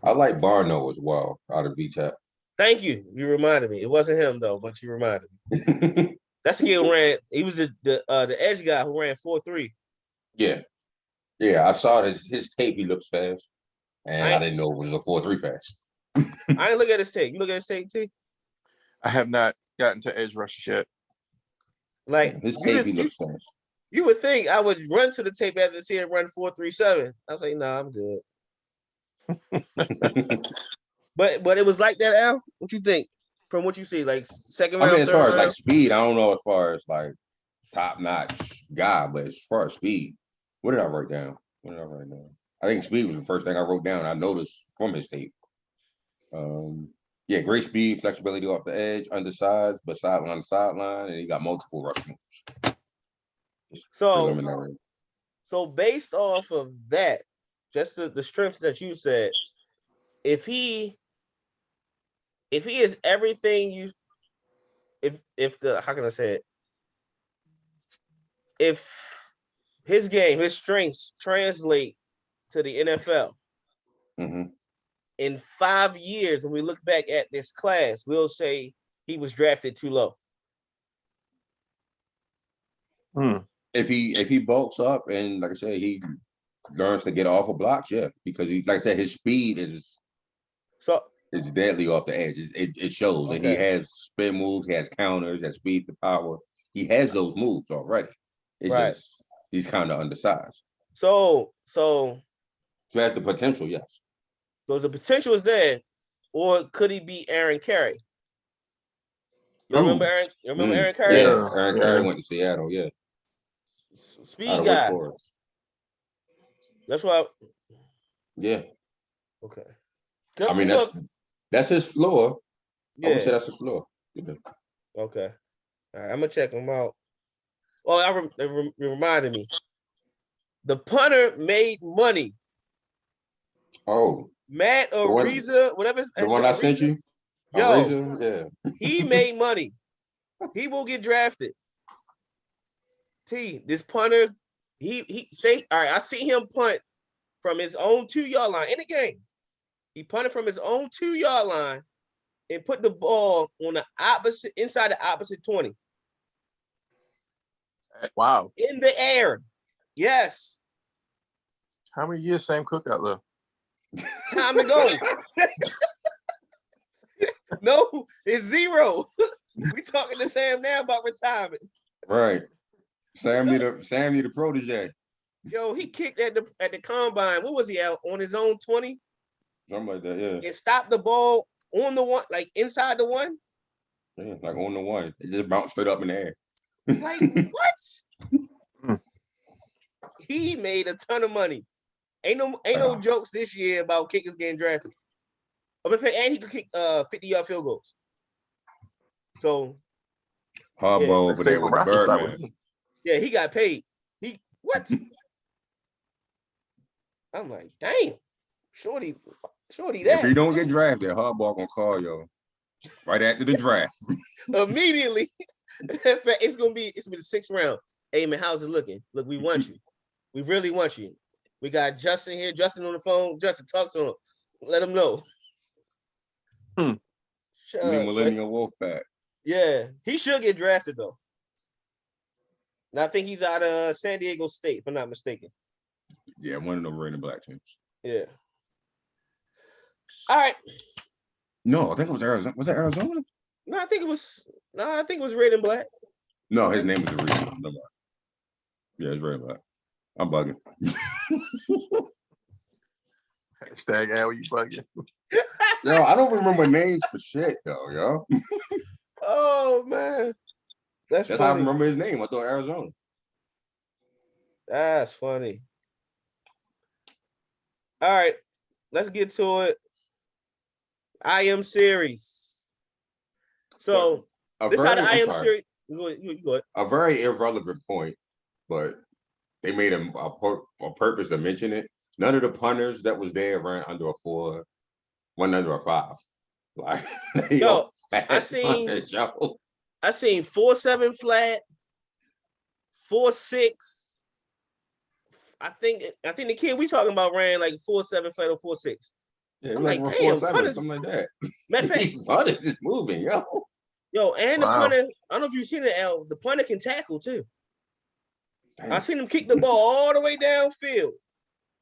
I like Barno as well, out of VTech. Thank you. You reminded me. It wasn't him though, but you reminded me. That's the kid who ran. He was the edge guy who ran 4.3. Yeah. Yeah, I saw his tape. He looks fast. And I didn't know it was a 4.3 fast. I didn't look at his tape. You look at his tape, T? I have not gotten to edge rushes yet. Like his tape, he looks fast. You would think I would run to the tape after seeing it run 4.37. I was like, nah, I'm good. But it was like that, Al. What you think from what you see? Like second round, as far as like speed, I don't know as far as like top notch guy, but as far as speed, what did I write down? I think speed was the first thing I wrote down. I noticed from his tape. Yeah, great speed, flexibility off the edge, undersized, but sideline to sideline, and he got multiple rush moves. So based off of that, just the strengths that you said, if he is everything you, how can I say it? If his game, his strengths translate to the NFL, in 5 years, when we look back at this class, we'll say he was drafted too low. If he bulks up and, like I said, he learns to get off of blocks, yeah, because he, like I said, his speed is deadly off the edge. It shows, and he has spin moves, he has counters, has speed to power. He has those moves already. Just he's kind of undersized. So has the potential, yes. So the potential is there, or could he be Aaron Carey? You remember Aaron Carey? Yeah, Aaron Carey went to Seattle. Yeah, speed guy. That's why. Yeah. Okay. I mean, that's his floor. Yeah. I would say that's his floor. Yeah. Okay. All right, I'm gonna check them out. Oh, it reminded me. The punter made money. Oh, Matt the one, Ariza, whatever the one I sent you, a Yo, razor, yeah. he made money. He will get drafted. This punter, he say, all right, I see him punt from his own 2-yard line in the game. He punted from his own 2-yard line and put the ball on the opposite inside the opposite 20. Wow. In the air. Yes. How many years Sam Cook got left? Time to go. No, it's 0. We talking to Sam now about retirement. Right. Sam need a protege. Yo, he kicked at the combine. What was he out on his own 20? Something like that, yeah. And stopped the ball on the one, like inside the one. Yeah, like on the one. It just bounced straight up in the air. Like what? He made a ton of money. Ain't no jokes this year about kickers getting drafted. And he could kick 50-yard field goals. So Harbaugh over there with the Birdman. Yeah, he got paid. What? I'm like, damn, shorty that. If he don't get drafted, Harbaugh gonna call y'all right after the draft. Immediately. In fact, it's gonna be the 6th round. Hey man, how's it looking? Look, we want you. We really want you. We got Justin here. Justin on the phone. Justin, talk to him. Let him know. New Millennial Wolfpack. Yeah, he should get drafted though. And I think he's out of San Diego State, if I'm not mistaken. Yeah, one of them red and black teams. Yeah. All right. No, I think it was Arizona. Was that Arizona? No, I think it was red and black. No, his name was Ariza. No, yeah, it's red and black. I'm bugging. Hashtag Al, you bugging. Yo, I don't remember names for shit though, yo. Oh man. That's how I funny. remember his name. I thought Arizona. That's funny. All right, let's get to it. IM series. So this how the IM series. You go ahead. A very irrelevant point, but they made a purpose to mention it. None of the punters that was there ran under a 4, went under a 5. Like yo, I seen 4.7 flat, 4.6. I think the kid we talking about ran like 4.7 flat or 4.6. Yeah, I'm like damn, 4.7, something like that. Matter of fact, punter is moving, yo. Yo, and the punter, I don't know if you've seen it, Al. The punter can tackle too. Damn. I seen him kick the ball all the way downfield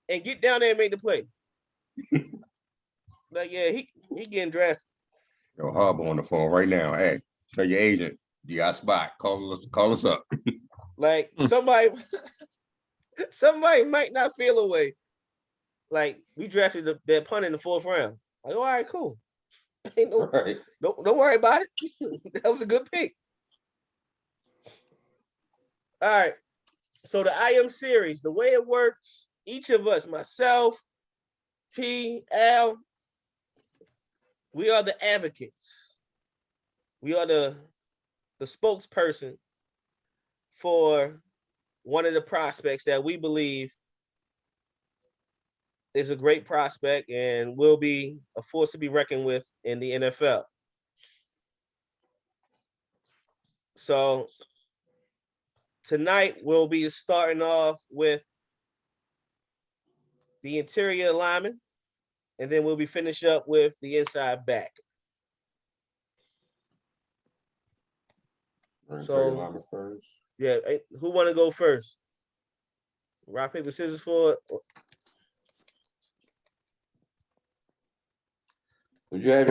and get down there and make the play. Like, yeah, he getting drafted. Yo, Harbaugh on the phone right now. Hey, tell your agent, you got a spot. Call us up. Like somebody might not feel a way. Like we drafted that punt in the 4th round. Like, all right, cool. Ain't don't worry about it. That was a good pick. All right. So the IM series, the way it works, each of us, myself, T, Al, we are the advocates. We are the spokesperson for one of the prospects that we believe is a great prospect and will be a force to be reckoned with in the NFL. So tonight we'll be starting off with the interior lineman, and then we'll be finishing up with the inside back. So, first. Yeah, who want to go first? Rock, paper, scissors for it. Would you have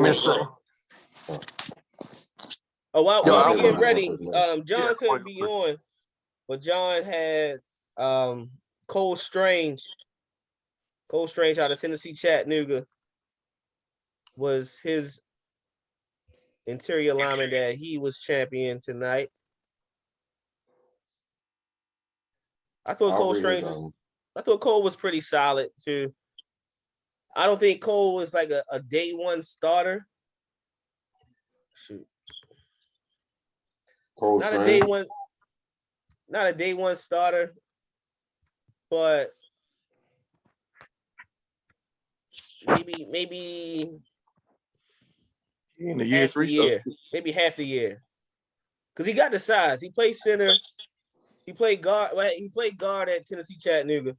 while we get ready, John couldn't be on, but John had Cole Strange out of Tennessee Chattanooga was his interior lineman that he was champion tonight. I thought Cole was pretty solid too. I don't think Cole was like a day one starter. Shoot. Cold not a strain. day one starter, but maybe In the year half the three stuff. year, maybe half the year, because he got the size. He played center. He played guard. Well, he played guard at Tennessee Chattanooga.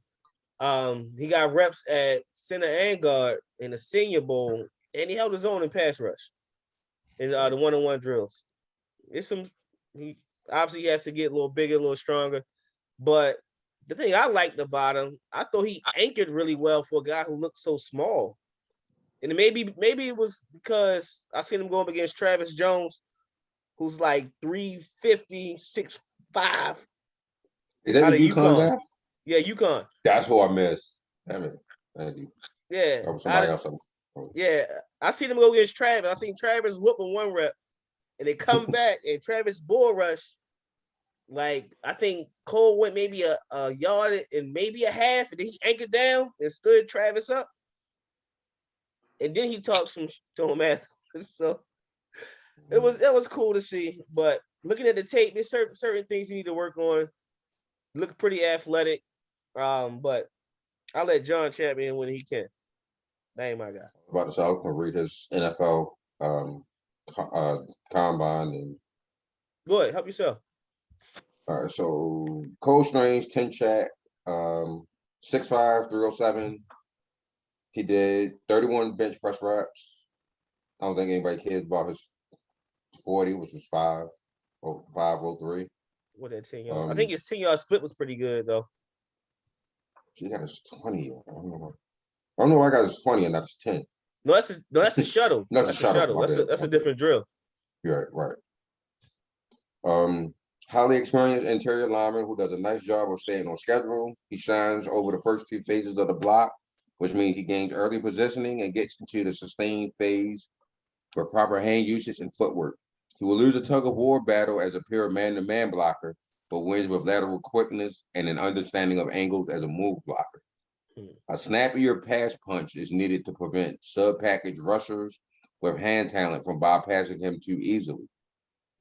He got reps at center and guard in the Senior Bowl, and he held his own in pass rush in the one-on-one drills. He obviously has to get a little bigger, a little stronger. But the thing I liked about him, I thought he anchored really well for a guy who looked so small. And maybe it was because I seen him go up against Travis Jones, who's like 350, 6'5". Is that out the of UConn UConn. guy? Yeah, UConn. That's who I missed. Damn it. Andy. Yeah. That was somebody else. Yeah. I seen him go against Travis. I seen Travis whoop in one rep, and they come back, and Travis bull rush. Like, I think Cole went maybe a yard and maybe a half, and then he anchored down and stood Travis up. And then he talked some to him after. So it was cool to see. But looking at the tape, there's certain things you need to work on. Look pretty athletic. But I'll let John chat in when he can. That ain't my guy. About to say, I was going to read his NFL combine. And Go ahead, help yourself. all right, so Cole Strange, 10 chat, 6'5", 307. He did 31 bench press reps. I don't think anybody cares about his 40, which was 503. What that 10-yard? I think his 10-yard split was pretty good though. He got his 20. I don't know why I got his 20 and not his 10. No, that's a shuttle. That's a shuttle. That's a different drill. Yeah, right. Highly experienced interior lineman who does a nice job of staying on schedule. He shines over the first two phases of the block, which means he gains early positioning and gets into the sustained phase for proper hand usage and footwork. He will lose a tug-of-war battle as a pure man-to-man blocker, but wins with lateral quickness and an understanding of angles as a move blocker. A snappier pass punch is needed to prevent sub-package rushers with hand talent from bypassing him too easily.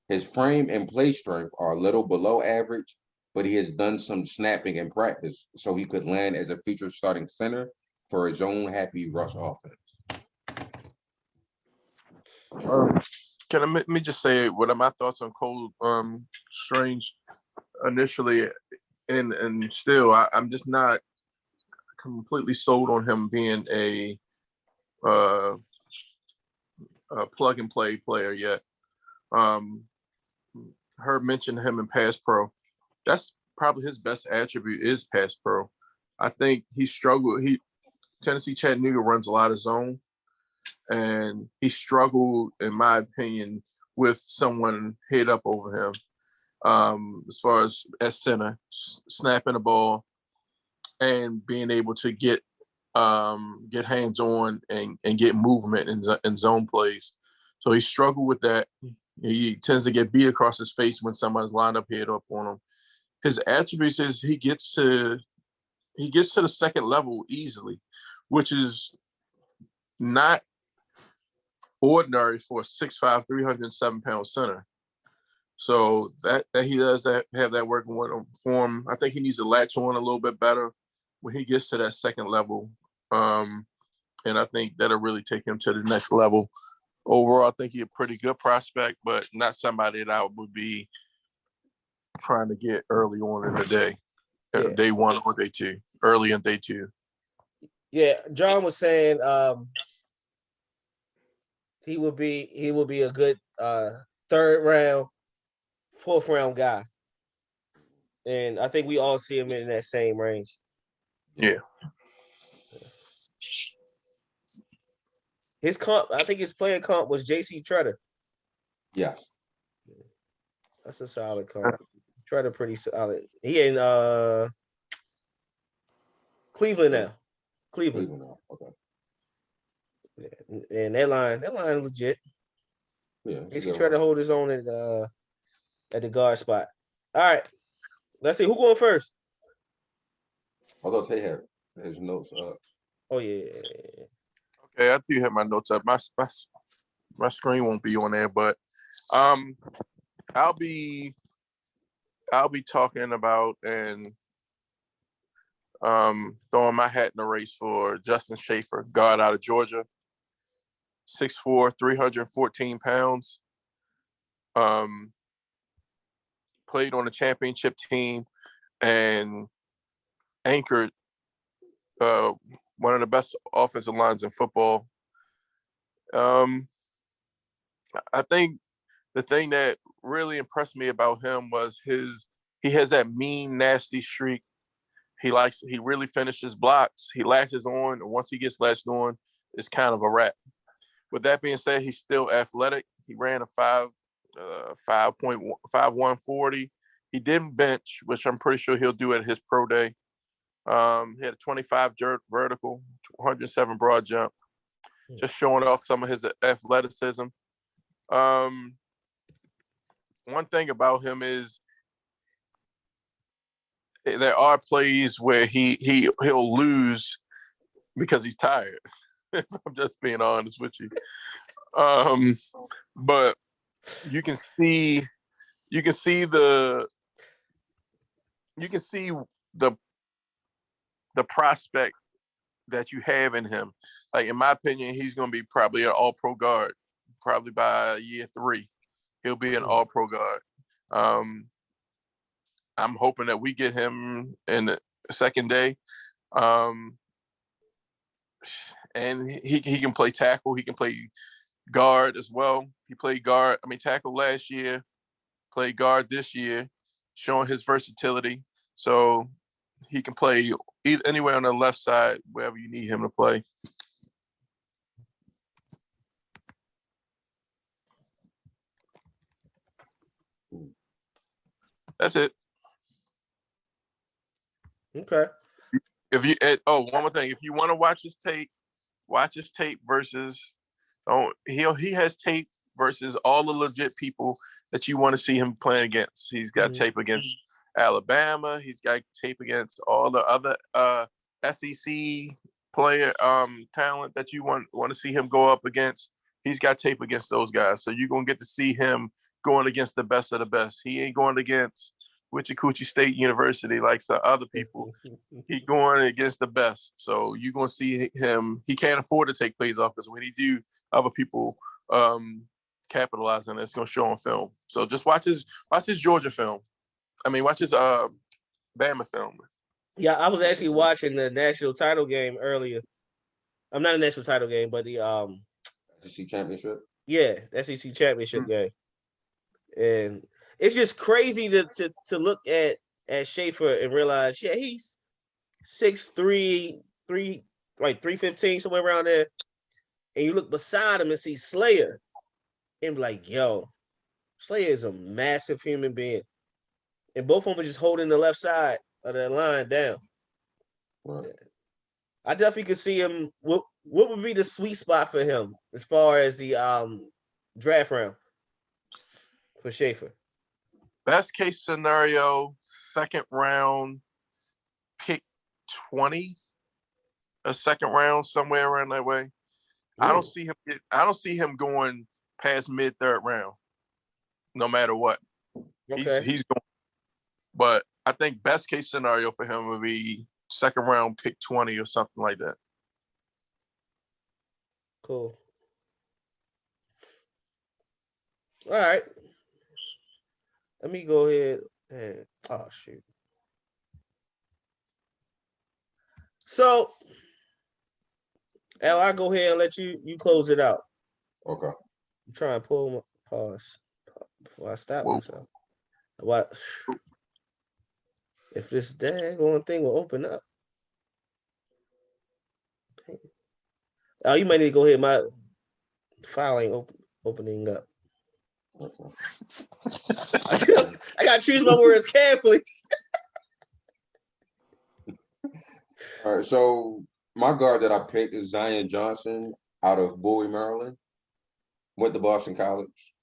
His frame and play strength are a little below average, but he has done some snapping in practice, so he could land as a featured starting center for his own happy rush offense. Let me just say what are my thoughts on Cole Strange initially, and still I'm just not completely sold on him being a plug and play player yet. Herb mentioned him in pass pro. That's probably his best attribute is pass pro. I think he struggled. Tennessee Chattanooga runs a lot of zone, and he struggled, in my opinion, with someone head up over him. As far as at center, snapping the ball and being able to get hands on and get movement in zone plays. So he struggled with that. He tends to get beat across his face when someone's lined up head up on him. His attributes is he gets to the second level easily, which is not ordinary for a 6'5", 307-pound center. So that he does have that working for him. I think he needs to latch on a little bit better when he gets to that second level. And I think that'll really take him to the next level. Overall, I think he's a pretty good prospect, but not somebody that I would be trying to get early on in the day. Yeah. Day one or day two, early in day two. Yeah, John was saying he will be a good third round, fourth round guy. And I think we all see him in that same range. Yeah. His comp, I think his player comp was J.C. Tretter. Yeah. That's a solid comp. Tretter pretty solid. He in Cleveland now. Cleveland now. Okay. Yeah. And that line legit. Yeah. J.C. Tretter hold his own at the guard spot. All right. Let's see who going first. Although Tay had his notes up. Oh yeah. Okay, I do have my notes up. My screen won't be on there, but I'll be talking about and throwing my hat in the race for Justin Schaefer, guard out of Georgia, 6'4", 314 pounds. Played on the championship team and anchored one of the best offensive lines in football. I think the thing that really impressed me about him was he has that mean, nasty streak. He really finishes blocks. He latches on, and once he gets latched on, it's kind of a wrap. With that being said, he's still athletic. He ran a 5.5140. He didn't bench, which I'm pretty sure he'll do at his pro day. He had a 25 vertical, 107 broad jump, just showing off some of his athleticism. One thing about him is there are plays where he'll lose because he's tired. I'm just being honest with you. But you can see the prospect that you have in him. Like, in my opinion, he's going to be probably an all-pro guard. Probably by year 3, he'll be an all-pro guard. I'm hoping that we get him in the second day. And he can play tackle. He can play guard as well. He played tackle last year, played guard this year, showing his versatility. So he can play anywhere on the left side, wherever you need him to play. That's it. Okay. One more thing. If you want to watch his tape versus he has tape versus all the legit people that you want to see him playing against. He's got tape against Alabama. He's got tape against all the other SEC player talent that you want to see him go up against. He's got tape against those guys. So you're gonna get to see him going against the best of the best. He ain't going against Wichita State University like some other people. He going against the best. So you're gonna see him. He can't afford to take plays off because when he do, other people capitalize on it. It's gonna show on film. So just watch his Georgia film. Watch his Bama film. Yeah, I was actually watching the national title game earlier. I'm not a national title game, but the SEC championship. Yeah, the SEC championship game, and it's just crazy to look at Schaefer and realize, yeah, he's 6'3", 315, somewhere around there. And you look beside him and see Slayer, and be like, yo, Slayer is a massive human being. And both of them are just holding the left side of that line down. Right. I definitely could see him. What would be the sweet spot for him as far as the draft round for Schaefer? Best case scenario, second round, pick 20, a second round, somewhere around that way. I don't see him going past mid-third round, no matter what. Okay. He's going. But I think best case scenario for him would be second round, pick 20 or something like that. Cool. All right. Let me go ahead and shoot. So, Al, I'll go ahead and let you close it out. Okay. I'm trying to pull my pause before I stop myself. What if this daggone thing will open up? Oh, you might need to go ahead. My file ain't opening up. Okay. I gotta choose my words carefully. All right, so my guard that I picked is Zion Johnson out of Bowie, Maryland. Went to Boston College.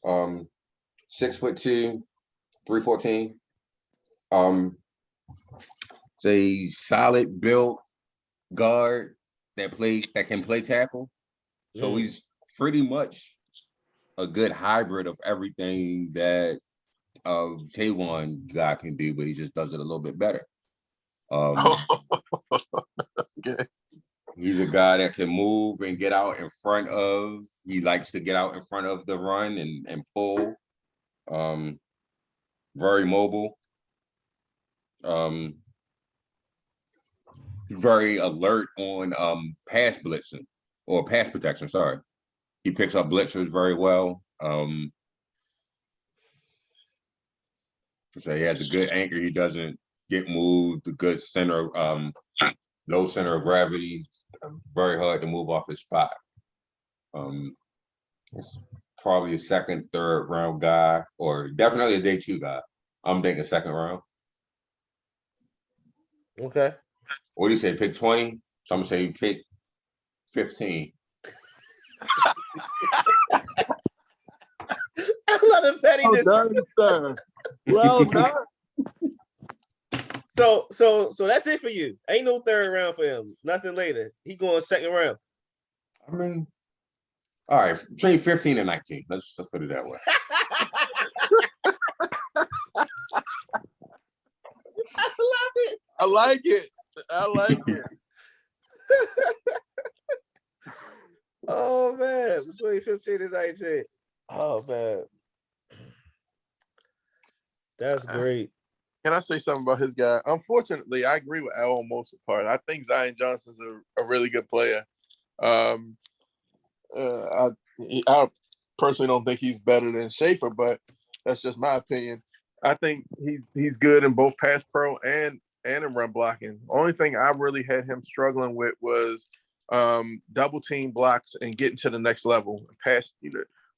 6'2", 314. It's a solid built guard that can play tackle. So he's pretty much a good hybrid of everything that Taywan guy can do, but he just does it a little bit better. Okay. He's a guy that can move and get out in front of. He likes to get out in front of the run and pull. Very mobile. Very alert on pass blitzing or pass protection. Sorry, he picks up blitzers very well. So he has a good anchor. He doesn't get moved. A good center, low center of gravity. Very hard to move off his spot. It's probably a second, third round guy, or definitely a day 2 guy. I'm thinking second round. Okay. What do you say? Pick 20? So I'm gonna say pick 15. I love the pettiness. Well done. So that's it for you. Ain't no third round for him. Nothing later. He going second round. I mean, all right, between 15 and 19. Let's put it that way. I love it. I like it. I like it. Oh man, between 15 and 19. Oh man. That's great. Can I say something about his guy? Unfortunately, I agree with Al on most of the part. I think Zion Johnson's a really good player. I personally don't think he's better than Schaefer, but that's just my opinion. I think he's good in both pass pro and in run blocking. Only thing I really had him struggling with was double team blocks and getting to the next level. Pass,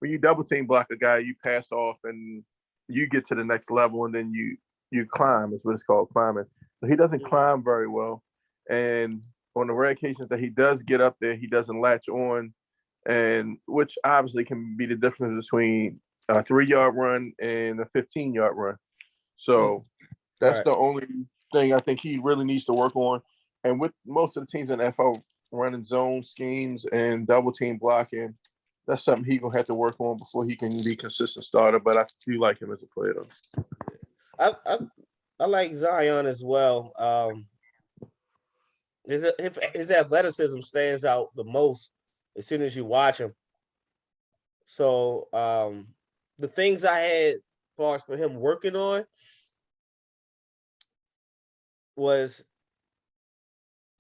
when you double team block a guy, you pass off and you get to the next level, and then you climb. Is what it's called, climbing. So he doesn't climb very well, and on the rare occasions that he does get up there, he doesn't latch on, and which obviously can be the difference between a 3-yard run and a 15-yard run. So that's Right. the only thing I think he really needs to work on. And with most of the teams in the NFL running zone schemes and double team blocking, that's something he gonna have to work on before he can be a consistent starter. But I do like him as a player, though. I like Zion as well. His athleticism stands out the most as soon as you watch him. So the things I had as far as for him working on was,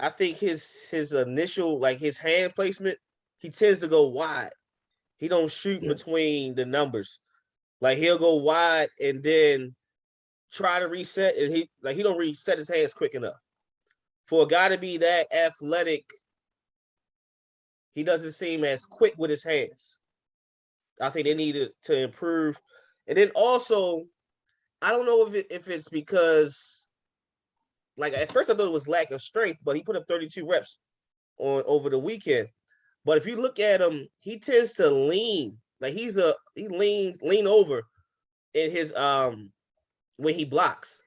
I think his initial, like his hand placement, he tends to go wide. He don't shoot between the numbers. Like he'll go wide and then try to reset, and he don't reset his hands quick enough. For a guy to be that athletic, he doesn't seem as quick with his hands. I think they needed to improve. And then also, I don't know if it's because, like at first I thought it was lack of strength, but he put up 32 reps over the weekend. But if you look at him, he tends to lean. Like he lean over in his when he blocks.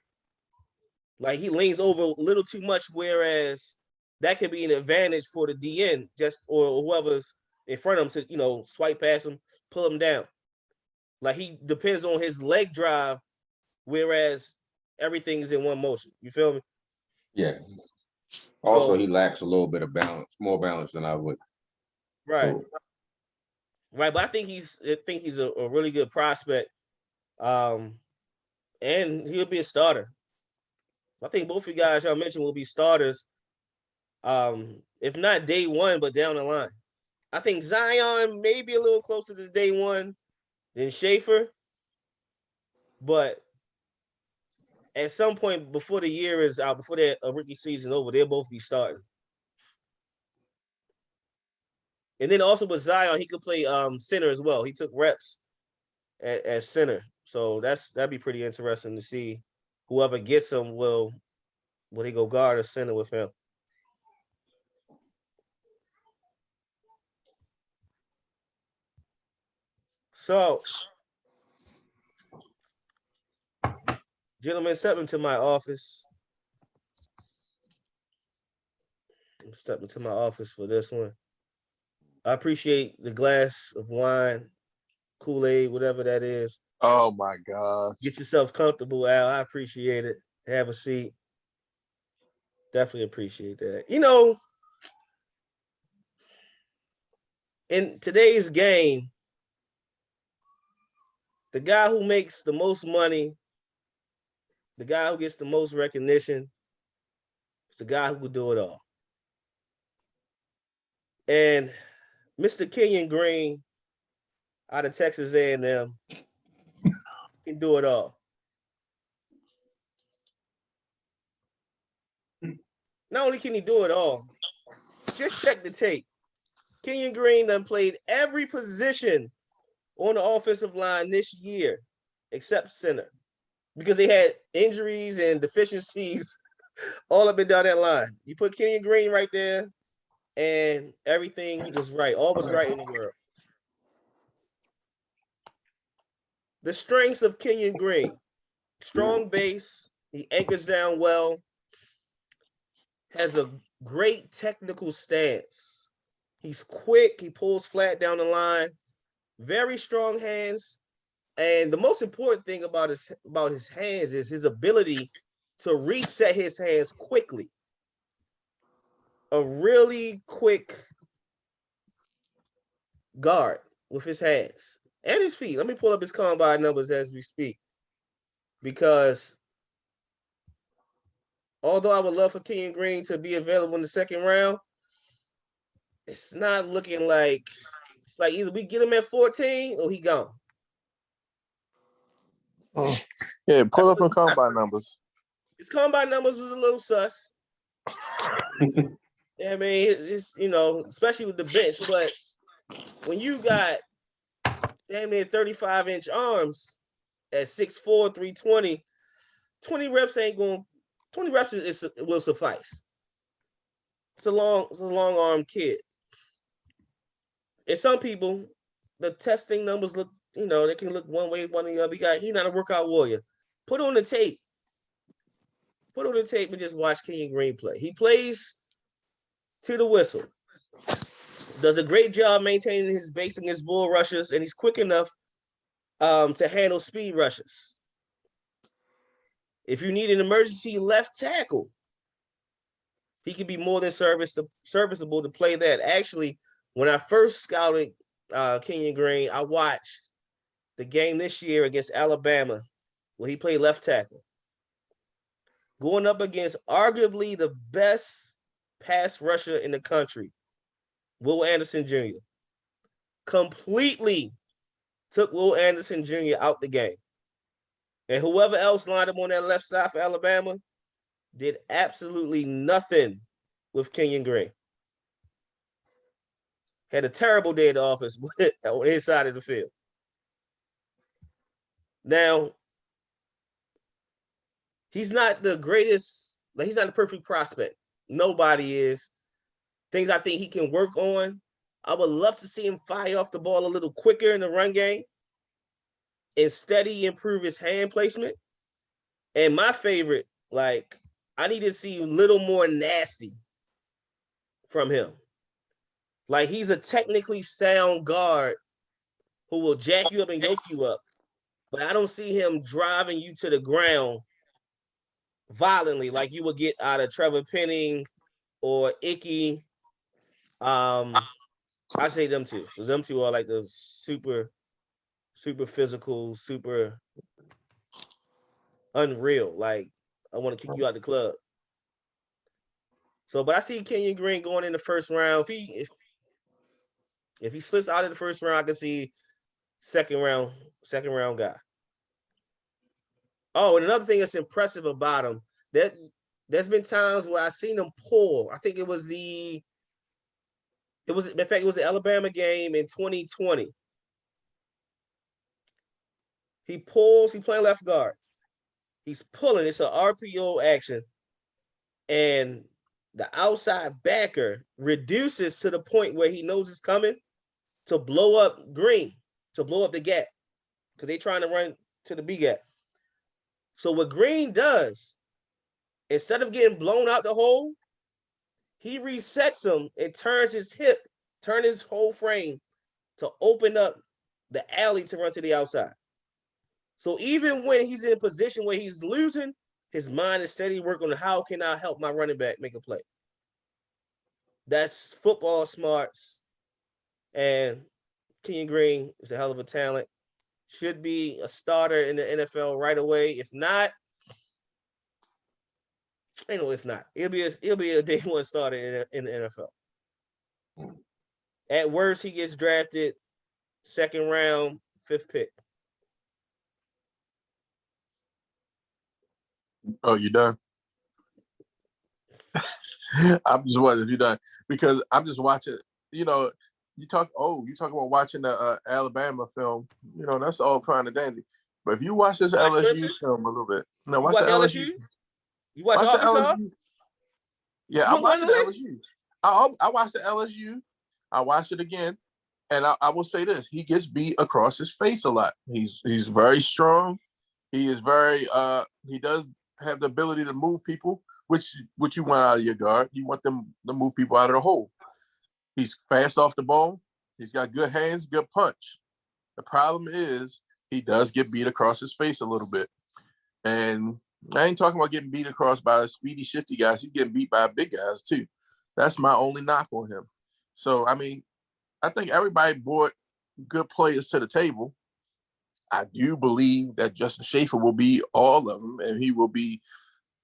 Like he leans over a little too much, whereas that could be an advantage for the DN or whoever's in front of him to, swipe past him, pull him down. Like he depends on his leg drive, whereas everything is in one motion. You feel me? Yeah. Also, So, he lacks a little bit of balance, more balance than I would. right. Cool. Right. But I think he's a really good prospect. And he'll be a starter. I think both of you guys y'all mentioned will be starters. If not day one, but down the line. I think Zion may be a little closer to day one than Schaefer, but at some point before the year is out, before their rookie season over, they'll both be starting. And then also with Zion, he could play center as well. He took reps at center, so that'd be pretty interesting to see. Whoever gets him will he go guard or center with him? So, gentlemen, step into my office. I'm stepping into my office for this one. I appreciate the glass of wine Kool-Aid, whatever that is. Oh my God. Get yourself comfortable, Al. I appreciate it. Have a seat. Definitely appreciate that. You know, in today's game, the guy who makes the most money, the guy who gets the most recognition, is the guy who can do it all. And Mr. Kenyon Green out of Texas A&M can do it all. Not only can he do it all, just check the tape. Kenyon Green done played every position on the offensive line this year except center because they had injuries and deficiencies all up and down that line. You put Kenyon Green right there, and everything was right. All was right in the world. The strengths of Kenyon Green: strong base, he anchors down well, has a great technical stance. He's quick, he pulls flat down the line, very strong hands. And the most important thing about his hands is his ability to reset his hands quickly. A really quick guard with his hands and his feet. Let me pull up his combine numbers as we speak. Because although I would love for Kenyon Green to be available in the second round, it's not looking like it's like either we get him at 14 or he gone. Yeah, pull up the combine numbers. His combine numbers was a little sus. I mean, it's, you know, especially with the bench, but when you got damn near 35-inch arms at 6'4", 320, 20 reps ain't going. 20 reps will suffice. It's a long arm kid. And some people, the testing numbers look, you know, they can look one way, one the other. He's not a workout warrior. Put on the tape. Put on the tape and just watch Kenyon Green play. He plays to the whistle. Does a great job maintaining his base against bull rushers, and he's quick enough to handle speed rushes. If you need an emergency left tackle, he can be more than serviceable to play that. Actually, when I first scouted Kenyon Green, I watched the game this year against Alabama where he played left tackle. Going up against arguably the best pass rusher in the country, Will Anderson Jr. Completely took Will Anderson Jr. out the game. And whoever else lined up on that left side for Alabama did absolutely nothing with Kenyon Green. Had a terrible day at the office on his side of the field. Now, he's not the greatest, like he's not the perfect prospect. Nobody is. Things I think he can work on. I would love to see him fire off the ball a little quicker in the run game and steady improve his hand placement. And my favorite, like, I need to see a little more nasty from him. Like, he's a technically sound guard who will jack you up and yoke you up. But I don't see him driving you to the ground violently like you would get out of Trevor Penning or Icky. I say them two, because them two are like the super physical, super unreal. Like, I want to kick you out the club. So, but I see Kenyon Green going in the first round. If he slips out of the first round, I can see second round guy. Oh, and another thing that's impressive about him, there's been times where I've seen him pull. I think it was the Alabama game in 2020. He pulls, he playing left guard. He's pulling, it's an RPO action. And the outside backer reduces to the point where he knows it's coming to blow up Green, to blow up the gap, because they're trying to run to the B gap. So what Green does, instead of getting blown out the hole, he resets him and turns his hip, turn his whole frame to open up the alley to run to the outside. So even when he's in a position where he's losing, his mind is steady working on how can I help my running back make a play. That's football smarts. And Kenyon Green is a hell of a talent. Should be a starter in the NFL right away. If not, I know if not, he'll be a day one starter in the NFL. At worst, he gets drafted second round, 5th pick. Oh, you done? I'm just wondering if you done because I'm just watching. You know, you talk about watching the Alabama film. You know, that's all fine and dandy. But if you watch this LSU film a little bit, no, You watch the LSU? You watch Arkansas? LSU. Yeah, You I'm watching the list? LSU. I watched the LSU. I watched it again, and I will say this: he gets beat across his face a lot. He's very strong. He is very he does have the ability to move people, which you want out of your guard. You want them to move people out of the hole. He's fast off the ball. He's got good hands, good punch. The problem is he does get beat across his face a little bit. And I ain't talking about getting beat across by speedy, shifty guys. He's getting beat by big guys too. That's my only knock on him. So, I mean, I think everybody brought good players to the table. I do believe that Justin Schaefer will be all of them, and he will be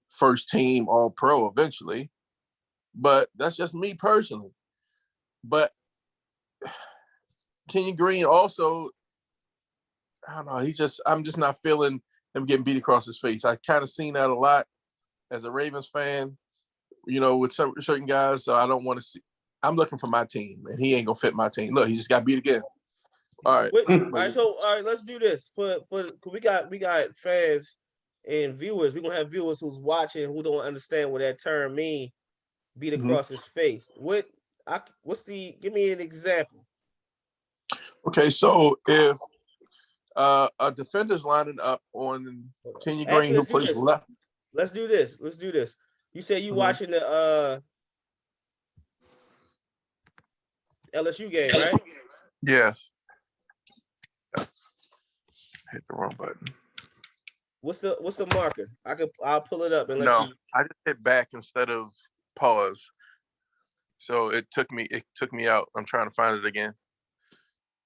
first team All Pro eventually. But that's just me personally. But Kenyon Green also, I don't know. I'm just not feeling him getting beat across his face. I kind of seen that a lot as a Ravens fan, you know, with certain guys. So I don't want to see. I'm looking for my team, and he ain't gonna fit my team. Look, he just got beat again. All right. All right. So let's do this for we got fans and viewers. We're gonna have viewers who's watching who don't understand what that term means. Beat across his face. Give me an example. Okay, so if a defender's lining up on Kenyon Green, who plays left. Let's do this. You said you watching the LSU game, right? Yes. Hit the wrong button. What's the marker? I'll pull it up and let you. I just hit back instead of pause. So it took me out. I'm trying to find it again.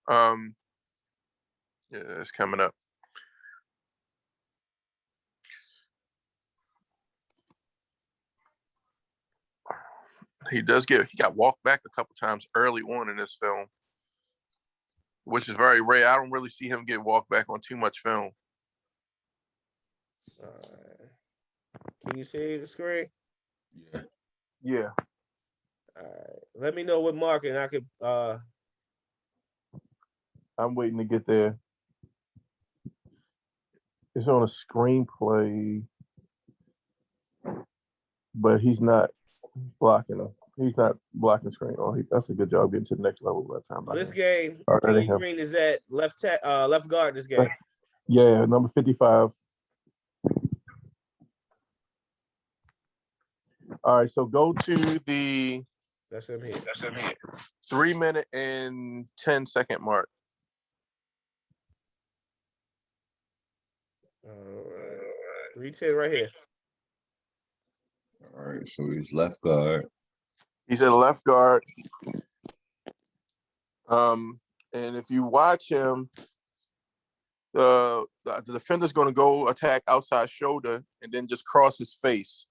Yeah, it's coming up. He got walked back a couple times early on in this film, which is very rare. I don't really see him get walked back on too much film. Can you see the screen? Yeah. All right. Let me know what marker and I could. I'm waiting to get there. It's on a screenplay, but he's not blocking him. He's not blocking screen. That's a good job getting to the next level by the time. This game, Kenyon Green is at left guard. This game. Yeah, number 55. All right, so go to the. That's him here. 3 minute and 10 second mark. 3:10 right here. All right, so he's left guard. He's at left guard. And if you watch him, the defender's going to go attack outside shoulder and then just cross his face.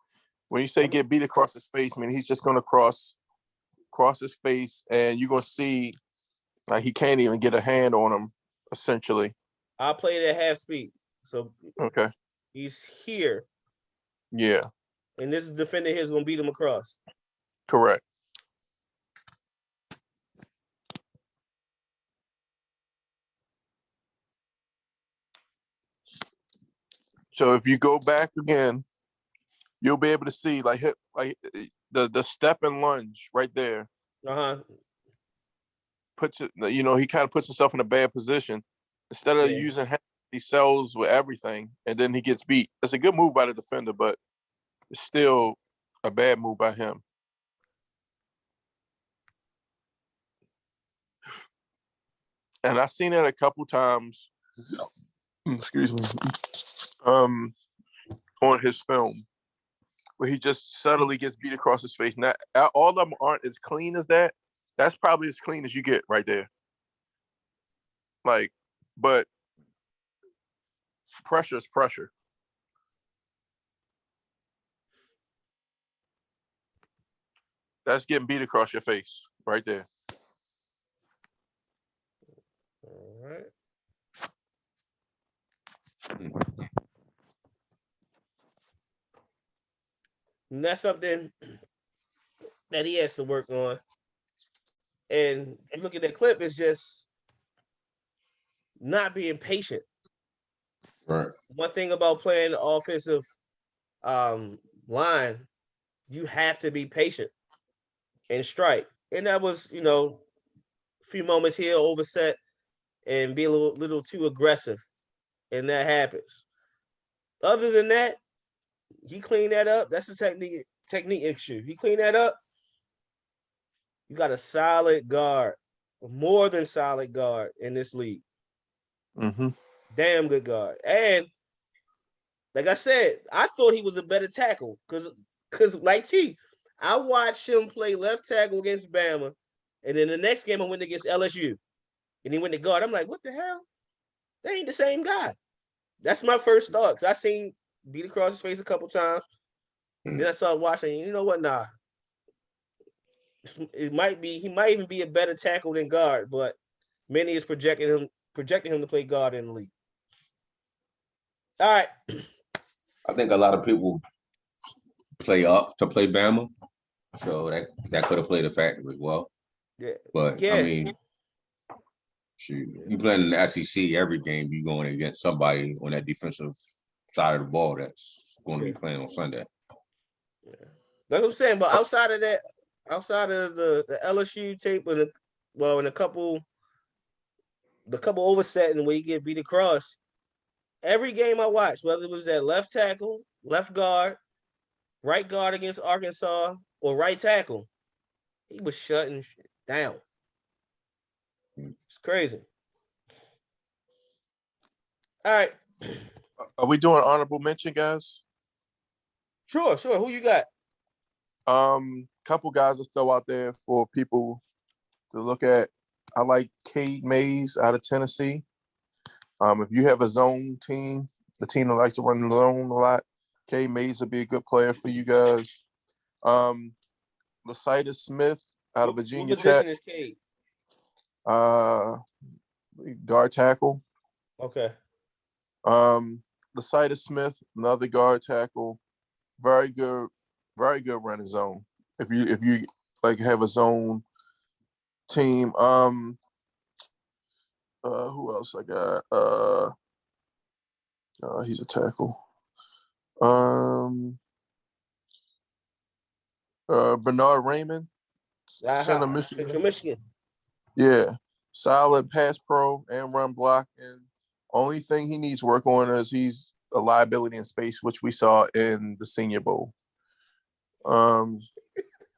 When you say get beat across his face, I mean he's just going to cross his face, and you're going to see like he can't even get a hand on him. Essentially, I'll play it at half speed. So okay, he's here. Yeah. And this defender here is going to beat him across. Correct. So if you go back again, you'll be able to see like the step and lunge right there. Puts it, he kind of puts himself in a bad position. Instead of using hands, he sells with everything, and then he gets beat. It's a good move by the defender, but it's still a bad move by him. And I've seen it a couple times. Excuse me. On his film, where he just subtly gets beat across his face. Now, all of them aren't as clean as that. That's probably as clean as you get right there. Like, but pressure is pressure. That's getting beat across your face right there. All right. And that's something that he has to work on. And you look at that clip, it's just not being patient. Right. One thing about playing the offensive line, you have to be patient and strike. And that was, a few moments here, overset and be a little too aggressive. And that happens. Other than that, he cleaned that up. That's a technique issue. He cleaned that up. You got a solid guard, more than solid guard in this league. Mm-hmm. Damn good guard. And like I said, I thought he was a better tackle because like I watched him play left tackle against Bama, and then the next game I went against LSU, and he went to guard. I'm like, what the hell? They ain't the same guy. That's my first thought. Cause I seen beat across his face a couple times. Then I started watching. You know what? Nah. He might even be a better tackle than guard, but many is projecting him to play guard in the league. All right. I think a lot of people play up to play Bama, so that could have played a factor as well. Yeah. But Yeah. I mean, shoot, you playing in the SEC every game, you going against somebody on that defensive side of the ball that's going to be playing on Sunday. Yeah. That's what I'm saying. But outside of that, outside of the LSU tape, in a couple oversetting where you get beat across, every game I watched, whether it was that left tackle, left guard, right guard against Arkansas, or right tackle, he was shutting shit down. It's crazy. All right. Are we doing honorable mention, guys? Sure. Who you got? Couple guys to throw out there for people to look at. I like Cade Mays out of Tennessee. If you have a zone team, the team that likes to run the zone a lot, Cade Mays would be a good player for you guys. Lecitus Smith out of Virginia Tech. What position is Cade? Guard tackle. Okay. Lecitus Smith, another guard tackle. Very good running zone. If you like have a zone team. Who else I got? He's a tackle. Bernard Raymond, Central Michigan. Central Michigan. Yeah, solid pass pro and run block. And only thing he needs work on is he's a liability in space, which we saw in the Senior Bowl.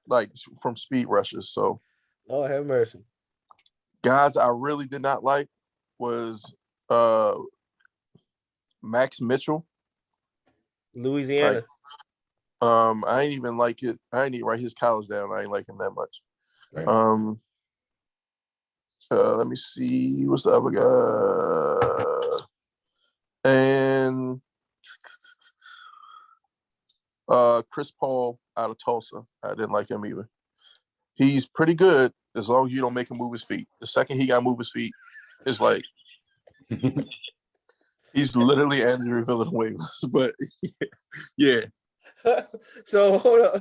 Like from speed rushes. So, oh, have mercy. Guys I really did not like was Max Mitchell, Louisiana. I ain't even like it. I ain't even write his college down. I ain't like him that much. Right. Let me see. What's the other guy? And Chris Paul out of Tulsa. I didn't like him either. He's pretty good as long as you don't make him move his feet. The second he got to move his feet, it's like he's literally Andrew Villanueva. But yeah. So hold up.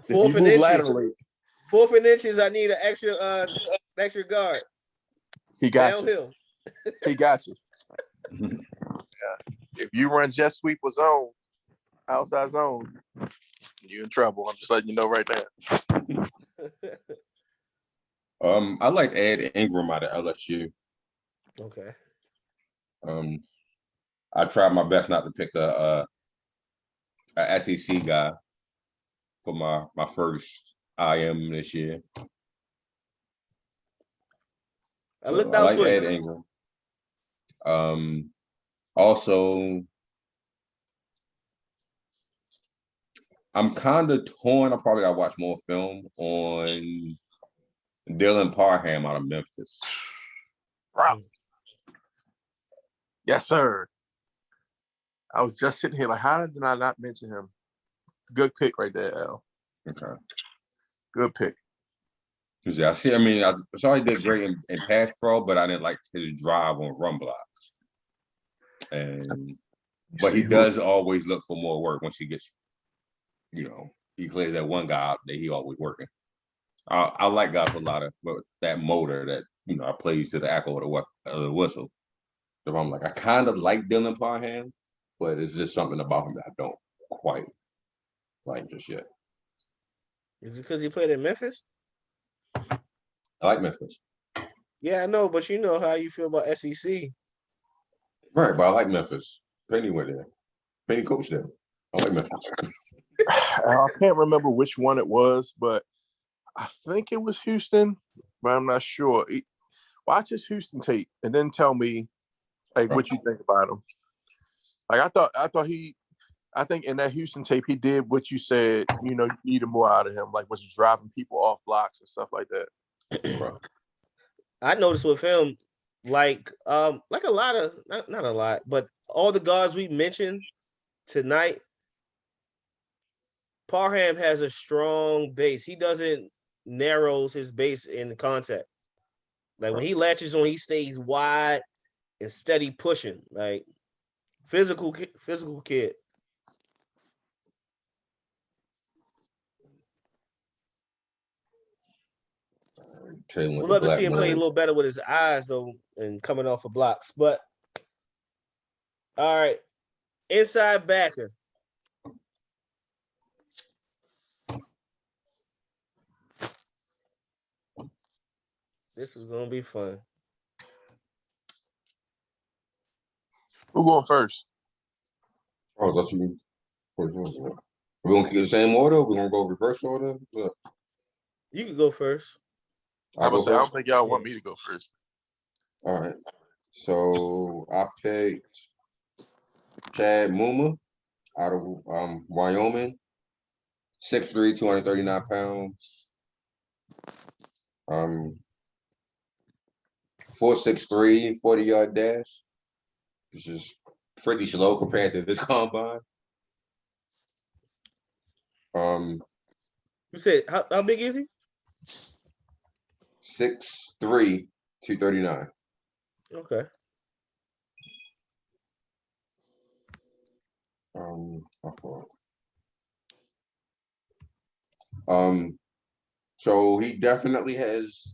Fourth and inches. I need an extra guard. He got downhill. He got you. Yeah. If you run jet sweep or zone, outside zone, you're in trouble. I'm just letting you know right now. I like Ed Ingram out of LSU. Okay. I tried my best not to pick a SEC guy for my first IM this year. I So looked I out like for Ed you. Ingram. Also, I'm kind of torn. I probably gotta watch more film on Dylan Parham out of Memphis. Wow. Yes, sir. I was just sitting here like, how did I not mention him? Good pick right there, Al. Okay. Good pick. Yeah, I see. I mean, I saw he did great in pass pro, but I didn't like his drive on run blocks. But he does always look for more work once he gets, he clears that one guy out that he always working. I like guys with a lot of that motor that plays to the echo of the whistle. So I'm like, I kind of like Dylan Parham, but it's just something about him that I don't quite like just yet. Is it because he played in Memphis? I like Memphis. Yeah, I know, but you know how you feel about SEC. Right, but I like Memphis. Penny went there. Penny coached there. I like Memphis. I can't remember which one it was, but I think it was Houston, but I'm not sure. Watch his Houston tape and then tell me what you think about him. Like I think in that Houston tape he did what you said, you needed more out of him, like was driving people off blocks and stuff like that. I noticed with him, like a lot of not a lot, but all the guards we mentioned tonight, Parham has a strong base. He doesn't narrows his base in the contact. Like when he latches on, he stays wide and steady pushing. Like physical kid. We'd love to see him play a little better with his eyes though, and coming off of blocks. But all right, inside backer. This is gonna be fun. Who going first? Oh, that's you. We're gonna keep the same order. We're gonna go reverse order. You can go first. I don't think y'all want me to go first. All right. So I picked Chad Muma out of Wyoming. 6'3", 239 pounds. 4.63, 40-yard dash. Which is pretty slow compared to this combine. You said how big is he? 6'3", 239. Okay. So he definitely has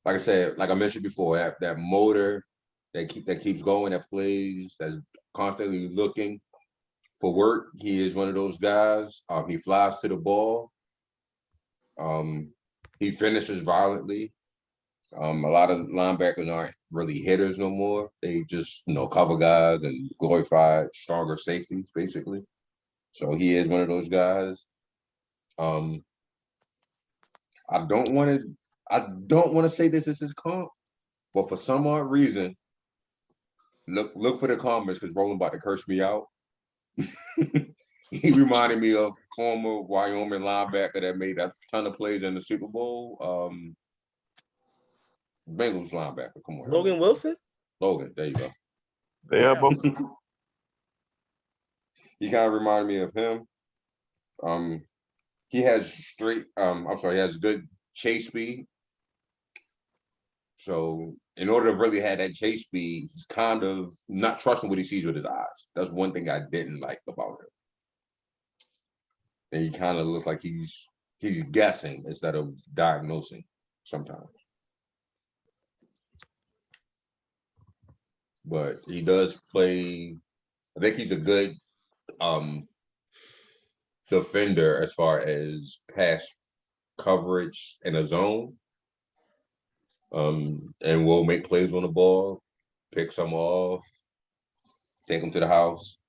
like I said, like I mentioned before, that motor that keeps going, that plays, that's constantly looking for work. He is one of those guys. He flies to the ball. He finishes violently. A lot of linebackers aren't really hitters no more. They just cover guys and glorified stronger safeties, basically. So he is one of those guys. I don't want to say this is his comp, but for some odd reason, look for the comments because Roland about to curse me out. He reminded me of former Wyoming linebacker that made a ton of plays in the Super Bowl. Bengals linebacker. Come on. Logan Wilson? Logan, there you go. Yeah, both. He kind of reminded me of him. He has he has good chase speed. So in order to really have that chase speed, he's kind of not trusting what he sees with his eyes. That's one thing I didn't like about him. And he kind of looks like he's guessing instead of diagnosing sometimes. But he does play. I think he's a good defender as far as pass coverage in a zone. And will make plays on the ball, pick some off, take them to the house.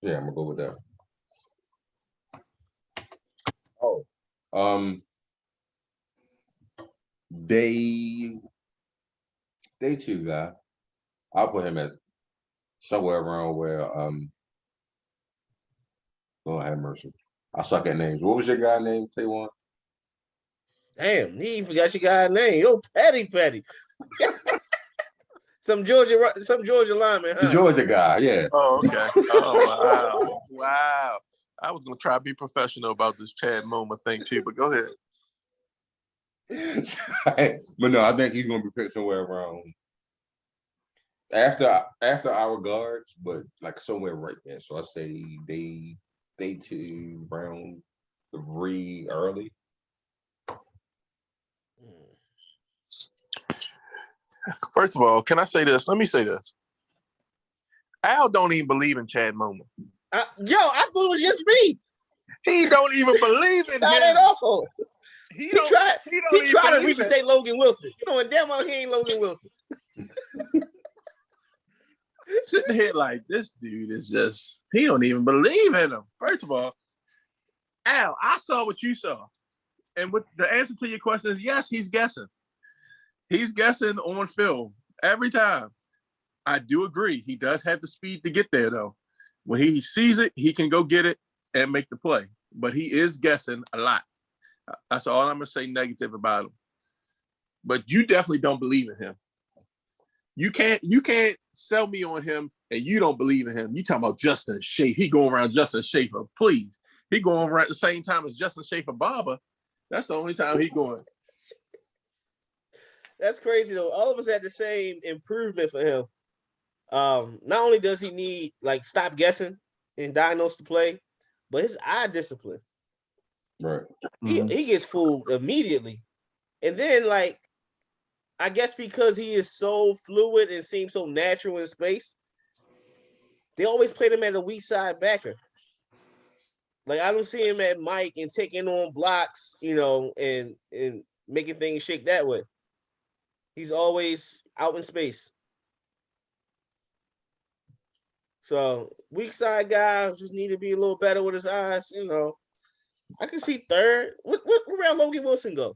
Yeah, I'm gonna go with that. Oh, Day 2 guy. I'll put him at somewhere around where Lord have mercy. I suck at names. What was your guy name, Taywan? Damn, he forgot your guy's name. Yo, Petty. some Georgia lineman, The huh? Georgia guy, yeah. Oh, okay. Oh, wow. I was gonna try to be professional about this Chad Muma thing too, but go ahead. But no, I think he's gonna be picked somewhere around after our guards, but like somewhere right there. So I say day 2, round 3 early. First of all, can I say this? Let me say this. Al don't even believe in Chad Muma. I thought it was just me. He don't even believe in Not him. at all. He tried to reach to and say Logan Wilson. You know, and damn well he ain't Logan Wilson. Sitting here like this dude is just, he don't even believe in him. First of all, Al, I saw what you saw. And with the answer to your question is yes, he's guessing. He's guessing on film every time. I do agree. He does have the speed to get there, though. When he sees it, he can go get it and make the play. But he is guessing a lot. That's all I'm going to say negative about him. But you definitely don't believe in him. You can't sell me on him and you don't believe in him. You talking about Justin Schaefer. He going around Justin Schaefer. Please. He going around at the same time as Justin Schaefer Barber. That's the only time he going. That's crazy though. All of us had the same improvement for him. Not only does he need like stop guessing and diagnose the play, but his eye discipline. Right. He gets fooled immediately. And then like I guess because he is so fluid and seems so natural in space, they always play him at a weak side backer. Like I don't see him at Mike and taking on blocks, you know, and making things shake that way. He's always out in space. So weak side guy just need to be a little better with his eyes, you know. I can see third. What round Logan Wilson go?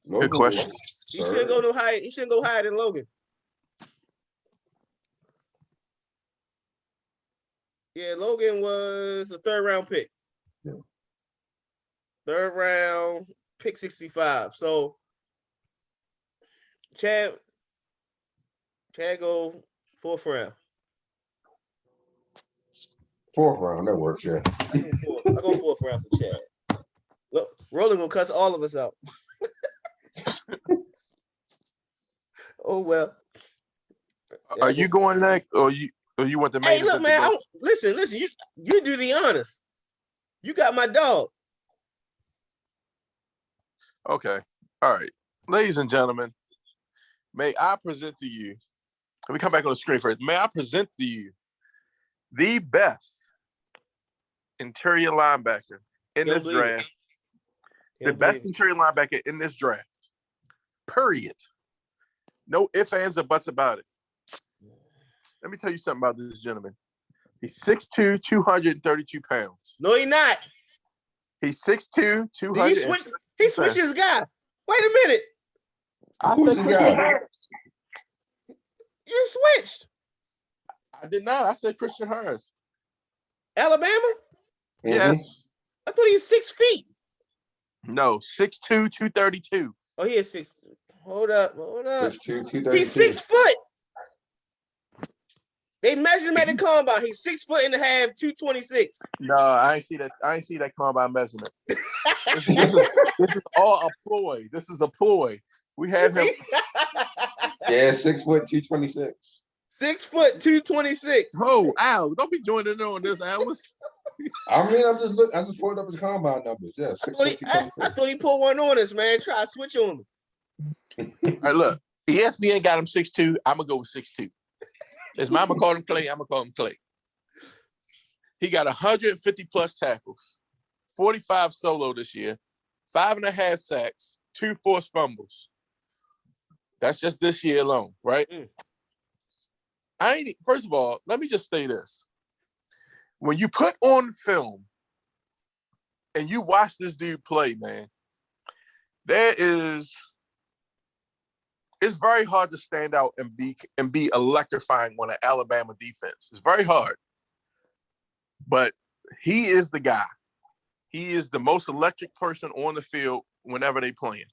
Good question. He shouldn't go no higher. He shouldn't go higher than Logan. Yeah, Logan was a third round pick. Yeah. Third round, pick 65. So Chad go fourth round. Fourth round, that works, yeah. I go fourth round for Chad. Look, Roland gonna cuss all of us out. Oh well. Are you going next, or you want the main? Hey, look, man. Listen. You do the honors. You got my dog. Okay. All right. Ladies and gentlemen, may I present to you, let me come back on the screen first. May I present to you the best interior linebacker in this draft. The best interior linebacker in this draft. Period. No ifs, ands, or buts about it. Let me tell you something about this gentleman. He's 6'2", 232 pounds. No, he's not. He's 6'2", 200. He switched his guy. Wait a minute. Who's the guy? You switched. I did not. I said Christian Harris. Alabama? Mm-hmm. Yes. I thought he was 6 feet. No, 6'2", 232. Oh, he is 6. Hold up. 6'2", 232. He's 6 foot. They measured him at the combine. He's 6 foot and a half, 226. No, I ain't see that. I ain't see that combine measurement. This is all a ploy. This is a ploy. We have him. Yeah, 6 foot, 226. 6 foot, 226. Oh, Al, don't be joining in on this, Al. I mean, I just pulled up his combine numbers. Yeah, 6 foot, 226. I thought he pulled one on us, man. Try to switch on him. All right, look. ESPN got him 6'2". I'm going to go with 6'2". His mama called him Clay. I'm going to call him Clay. He got 150 plus tackles, 45 solo this year, 5.5 sacks, 2 forced fumbles. That's just this year alone, right? First of all, let me just say this. When you put on film and you watch this dude play, man, it's very hard to stand out and be electrifying on an Alabama defense. It's very hard. But he is the guy. He is the most electric person on the field whenever they playing.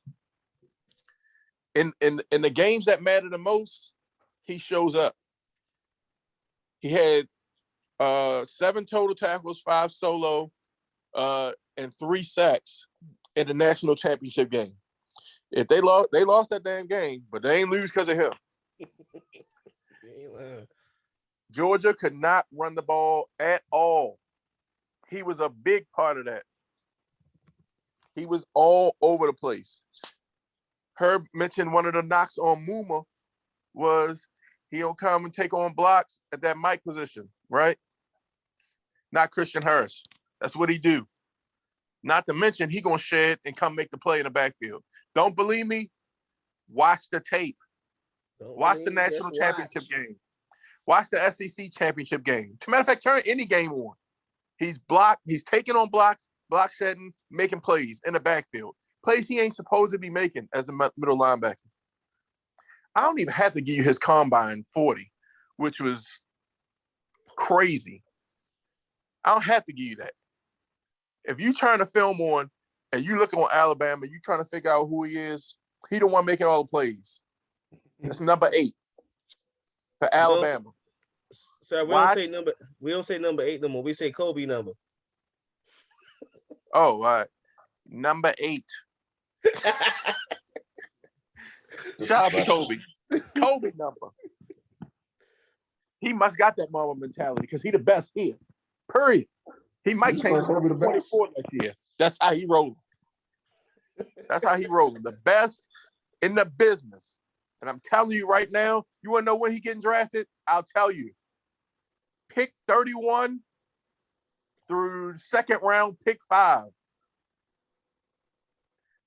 In the games that matter the most, he shows up. He had 7 total tackles, 5 solo, and 3 sacks in the national championship game. If they lost that damn game, but they ain't lose because of him. Georgia could not run the ball at all. He was a big part of that. He was all over the place. Herb mentioned one of the knocks on Muma was he don't come and take on blocks at that Mike position, right? Not Christian Harris. That's what he do. Not to mention he gonna shed and come make the play in the backfield. Don't believe me? Watch the tape. Watch the national championship game. Watch the SEC championship game. As a matter of fact, turn any game on. He's taking on blocks, block shedding, making plays in the backfield. Plays he ain't supposed to be making as a middle linebacker. I don't even have to give you his combine 40, which was crazy. I don't have to give you that. If you turn the film on and you look on Alabama, you trying to figure out who he is, he the one making all the plays. That's number 8 for Alabama. Sir, we don't say number 8 no more. We say Kobe number. Oh, all right. Number 8. Shout out to Kobe. Kobe number. He must got that mama mentality because he the best here. Period. He might change 24 next year. That's how he rolling. That's how he rolling. The best in the business. And I'm telling you right now, you want to know when he getting drafted? I'll tell you. Pick 31 through second round, pick 5.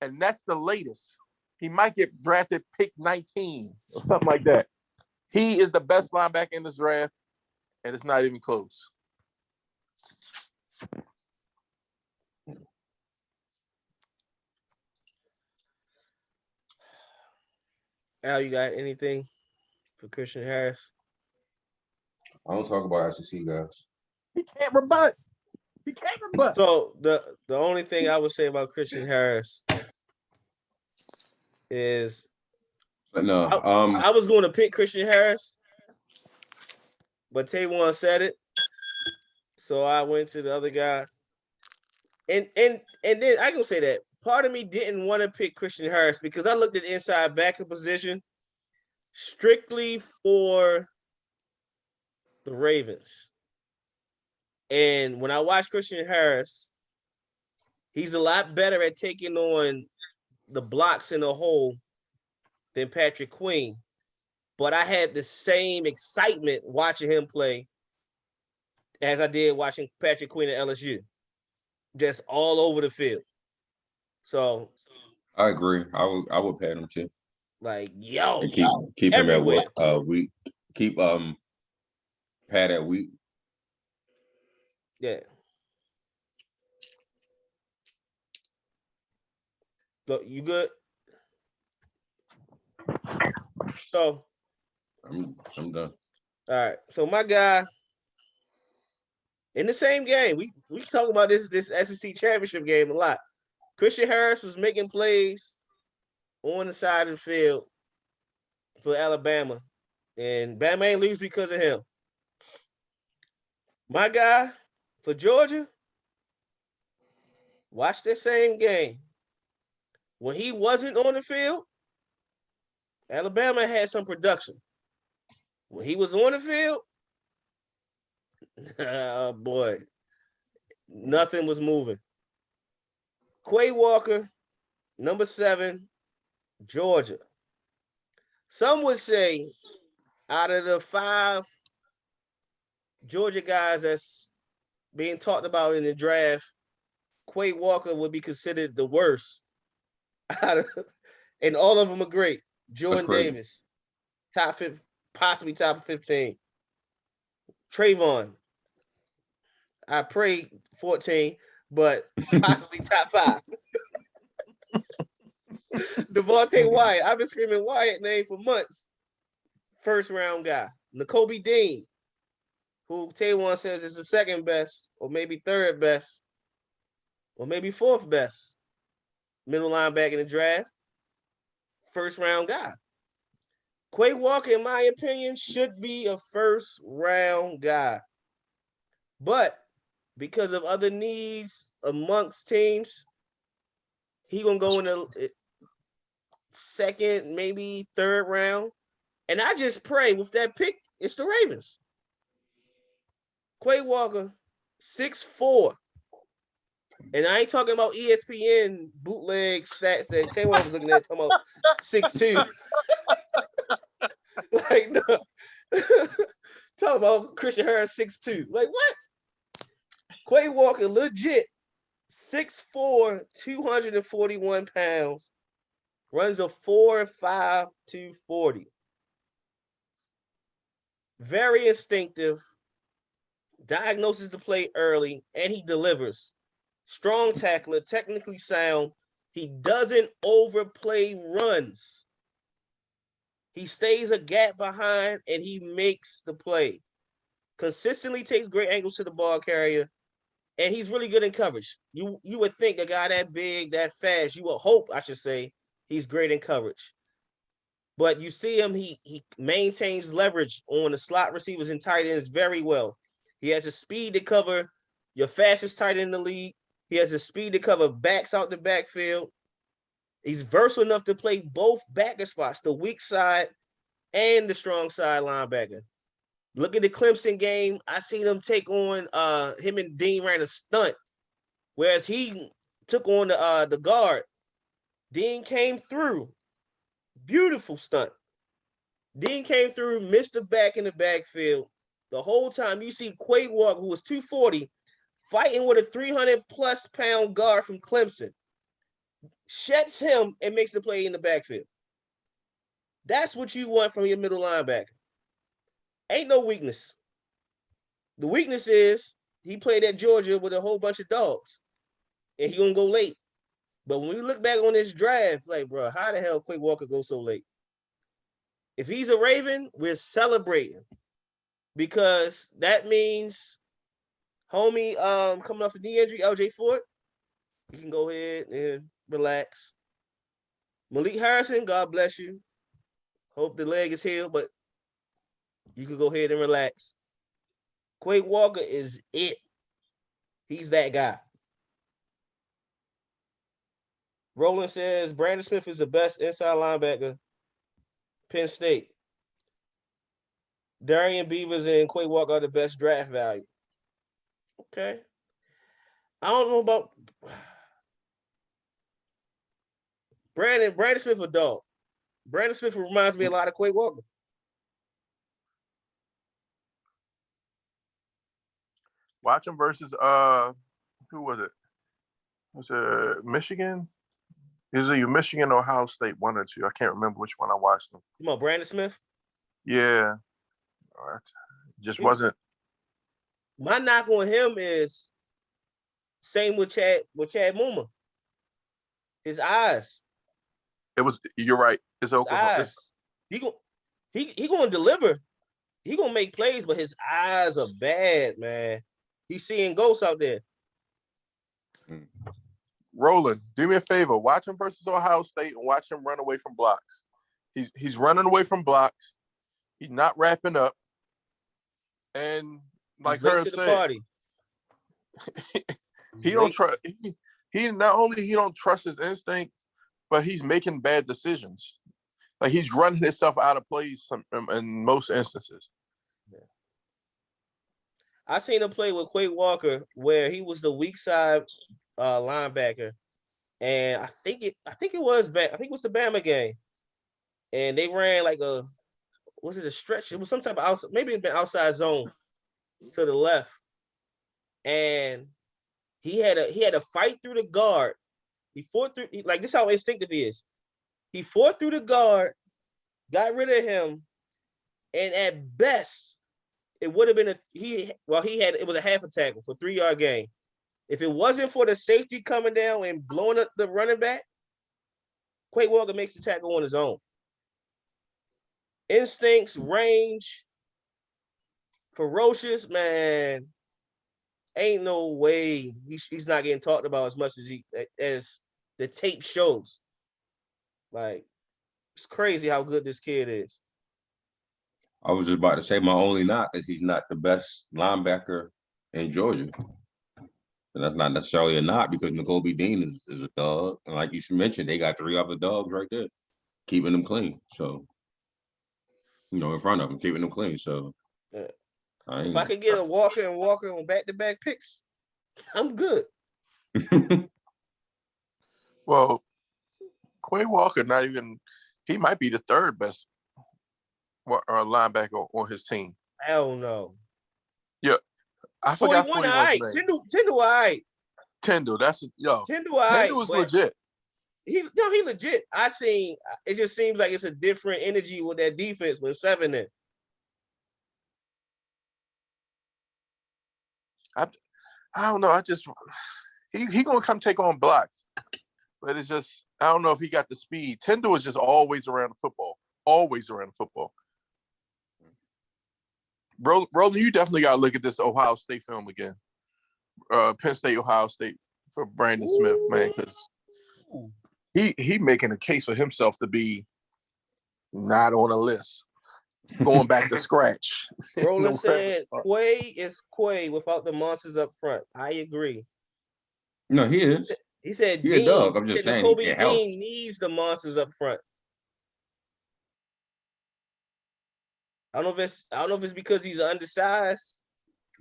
And that's the latest. He might get drafted pick 19 or something like that. He is the best linebacker in this draft, and it's not even close. Al, you got anything for Christian Harris? I don't talk about SEC guys. He can't rebut. So the only thing I would say about Christian Harris is No, I was going to pick Christian Harris, but Taywan said it, so I went to the other guy. And then I can say that part of me didn't want to pick Christian Harris because I looked at the inside backer position strictly for the Ravens. And when I watch Christian Harris, he's a lot better at taking on the blocks in the hole than Patrick Queen. But I had the same excitement watching him play as I did watching Patrick Queen at LSU. Just all over the field. So I agree. I would pay him too. Like, yo, and keep him everywhere. at week. Keep Pat at week. Yeah. So you good? So I'm done. All right. So my guy in the same game, we talk about this SEC championship game a lot. Christian Harris was making plays on the side of the field for Alabama, and Bama ain't lose because of him. My guy for Georgia, watch this same game. When he wasn't on the field, Alabama had some production. When he was on the field, oh boy, nothing was moving. Quay Walker, number 7, Georgia. Some would say out of the 5 Georgia guys that's being talked about in the draft, Quay Walker would be considered the worst. And all of them are great. Jordan Davis, top 5, possibly top 15. Trayvon, I pray 14, but possibly top 5. Devontae Wyatt. I've been screaming Wyatt name for months. First round guy. Nakobe Dean, who Taywan says is the second best, or maybe third best, or maybe fourth best middle linebacker in the draft. First round guy. Quay Walker, in my opinion, should be a first round guy. But because of other needs amongst teams, he gonna go in the second, maybe third round. And I just pray with that pick, it's the Ravens. Quay Walker, 6'4". And I ain't talking about ESPN bootleg stats that Taylor was looking at, talking about 6'2". Like, no. Talking about Christian Harris 6'2". Like, what? Quay Walker, legit, 6'4", 241 pounds, runs a 4.5 240. Very instinctive, diagnoses the play early, and he delivers. Strong tackler, technically sound. He doesn't overplay runs. He stays a gap behind, and he makes the play. Consistently takes great angles to the ball carrier, and he's really good in coverage. You would think a guy that big, that fast, you would hope, I should say, he's great in coverage. But you see him, he maintains leverage on the slot receivers and tight ends very well. He has a speed to cover your fastest tight end in the league. He has a speed to cover backs out the backfield. He's versatile enough to play both backer spots, the weak side and the strong side linebacker. Look at the Clemson game. I seen him take on him and Dean ran a stunt, whereas he took on the guard. Dean came through. Beautiful stunt. Dean came through, missed the back in the backfield. The whole time you see Quay Walker, who was 240, fighting with a 300-plus pound guard from Clemson. Shuts him and makes the play in the backfield. That's what you want from your middle linebacker. Ain't no weakness. The weakness is he played at Georgia with a whole bunch of dogs, and he gonna go late. But when we look back on this draft, like, bro, how the hell Quay Walker go so late? If he's a Raven, we're celebrating because that means homie coming off the knee injury, LJ Fort, you can go ahead and relax. Malik Harrison, God bless you. Hope the leg is healed, but you can go ahead and relax. Quay Walker is it. He's that guy. Roland says Brandon Smith is the best inside linebacker. Penn State. Darian Beavers and Quay Walker are the best draft value. Okay. I don't know about Brandon Smith a dog. Brandon Smith reminds me a lot of Quay Walker. Watch him versus who was it? Was it Michigan? Is it Michigan or Ohio State? One or two. I can't remember which one I watched them. Come on, Brandon Smith. Yeah. All right. Just wasn't. My knock on him is same with Chad Muma. His eyes. It was. You're right. It's Oklahoma. He gonna deliver. He gonna make plays, but his eyes are bad, man. He's seeing ghosts out there. Roland, do me a favor. Watch him versus Ohio State and watch him run away from blocks. He's running away from blocks. He's not wrapping up. And like her said, he don't trust. He not only he don't trust his instinct, but he's making bad decisions. Like he's running himself out of plays in most instances. Yeah. I seen him play with Quay Walker where he was the weak side linebacker, and I think it was the Bama game, and they ran like was it a stretch? It was some type of outside, maybe it been outside zone to the left, and he had a fight through the guard. He fought through like this is how instinctive he is. He fought through the guard, got rid of him, and at best, it would have been it was a half a tackle for 3-yard gain. If it wasn't for the safety coming down and blowing up the running back, Quay Walker makes the tackle on his own. Instincts, range, ferocious, man. Ain't no way he's not getting talked about as much as the tape shows. Like, it's crazy how good this kid is. I was just about to say my only knock is he's not the best linebacker in Georgia. And that's not necessarily a knock because N'Kobe Dean is a dog. And like you mentioned, they got 3 other dogs right there, keeping them clean. So, in front of them, keeping them clean. So, yeah. If I could get a Walker on back-to-back picks, I'm good. Well, Quay Walker, he might be the 3rd best linebacker on his team. Hell no. Yeah. I forgot 41, all right. Tyndall, all right. Tyndall, Tyndall, all right. Tyndall was legit. He legit. It just seems like it's a different energy with that defense with 7 in. I don't know. He gonna come take on blocks, but it's just I don't know if he got the speed. Tyndall is just always around the football. Always around the football. Roland, you definitely got to look at this Ohio State film again. Penn State, Ohio State for Brandon Smith, man, because he making a case for himself to be not on a list, going back to scratch. Roland said Quay is Quay without the monsters up front. I agree. No, he is. He said He a dog. I'm just saying N'Kobe Dean needs the monsters up front. I don't know if it's because he's undersized.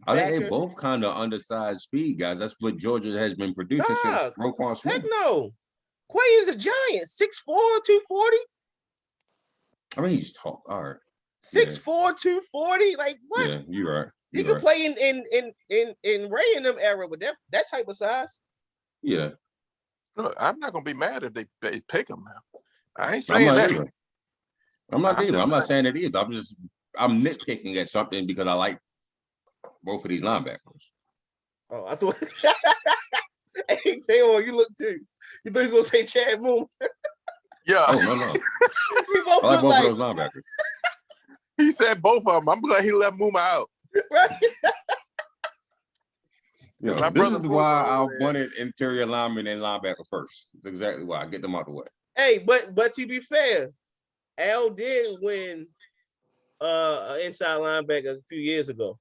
I think they both kind of undersized speed guys. That's what Georgia has been producing since Roquan Smith. Heck no. Quay is a giant. 6'4", 240. I mean, he's tall. All right. 6'4", 240. Like what? Yeah, you're right. He could play in Ray in them era with that type of size. Yeah. Look, I'm not gonna be mad if they pick him now. I ain't saying that. Either. I'm not either. I'm not saying it either. I'm nitpicking at something because I like both of these linebackers. Oh, I thought hey, Taylor, you look too. You thought he was gonna say Chad Muma. Yeah. Oh, no. I like both of those linebackers. He said both of them. I'm glad he left Muma out. Right. This is why I wanted interior lineman and linebacker first. That's exactly why. I get them out the way. Hey, but to be fair, Al did win an inside linebacker a few years ago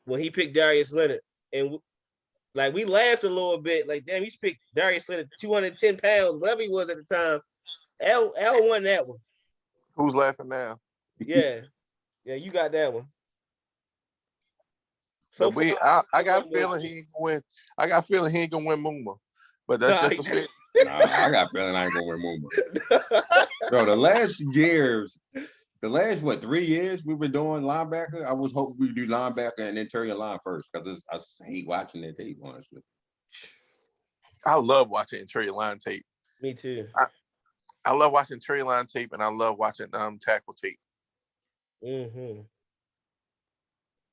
when he picked Darius Leonard. And like we laughed a little bit, like, damn, he's picked Darius Leonard 210 pounds, whatever he was at the time. Al won that one. Who's laughing now? Yeah, you got that one. So I got a feeling he ain't gonna win. I got a feeling he ain't gonna win Muma. But that's just a feeling. I got a feeling I ain't gonna win Muma. Bro, the last 3 years we've been doing linebacker, I was hoping we'd do linebacker and interior line first because I hate watching that tape, honestly. I love watching interior line tape. Me too. I love watching interior line tape and I love watching tackle tape. Mm-hmm.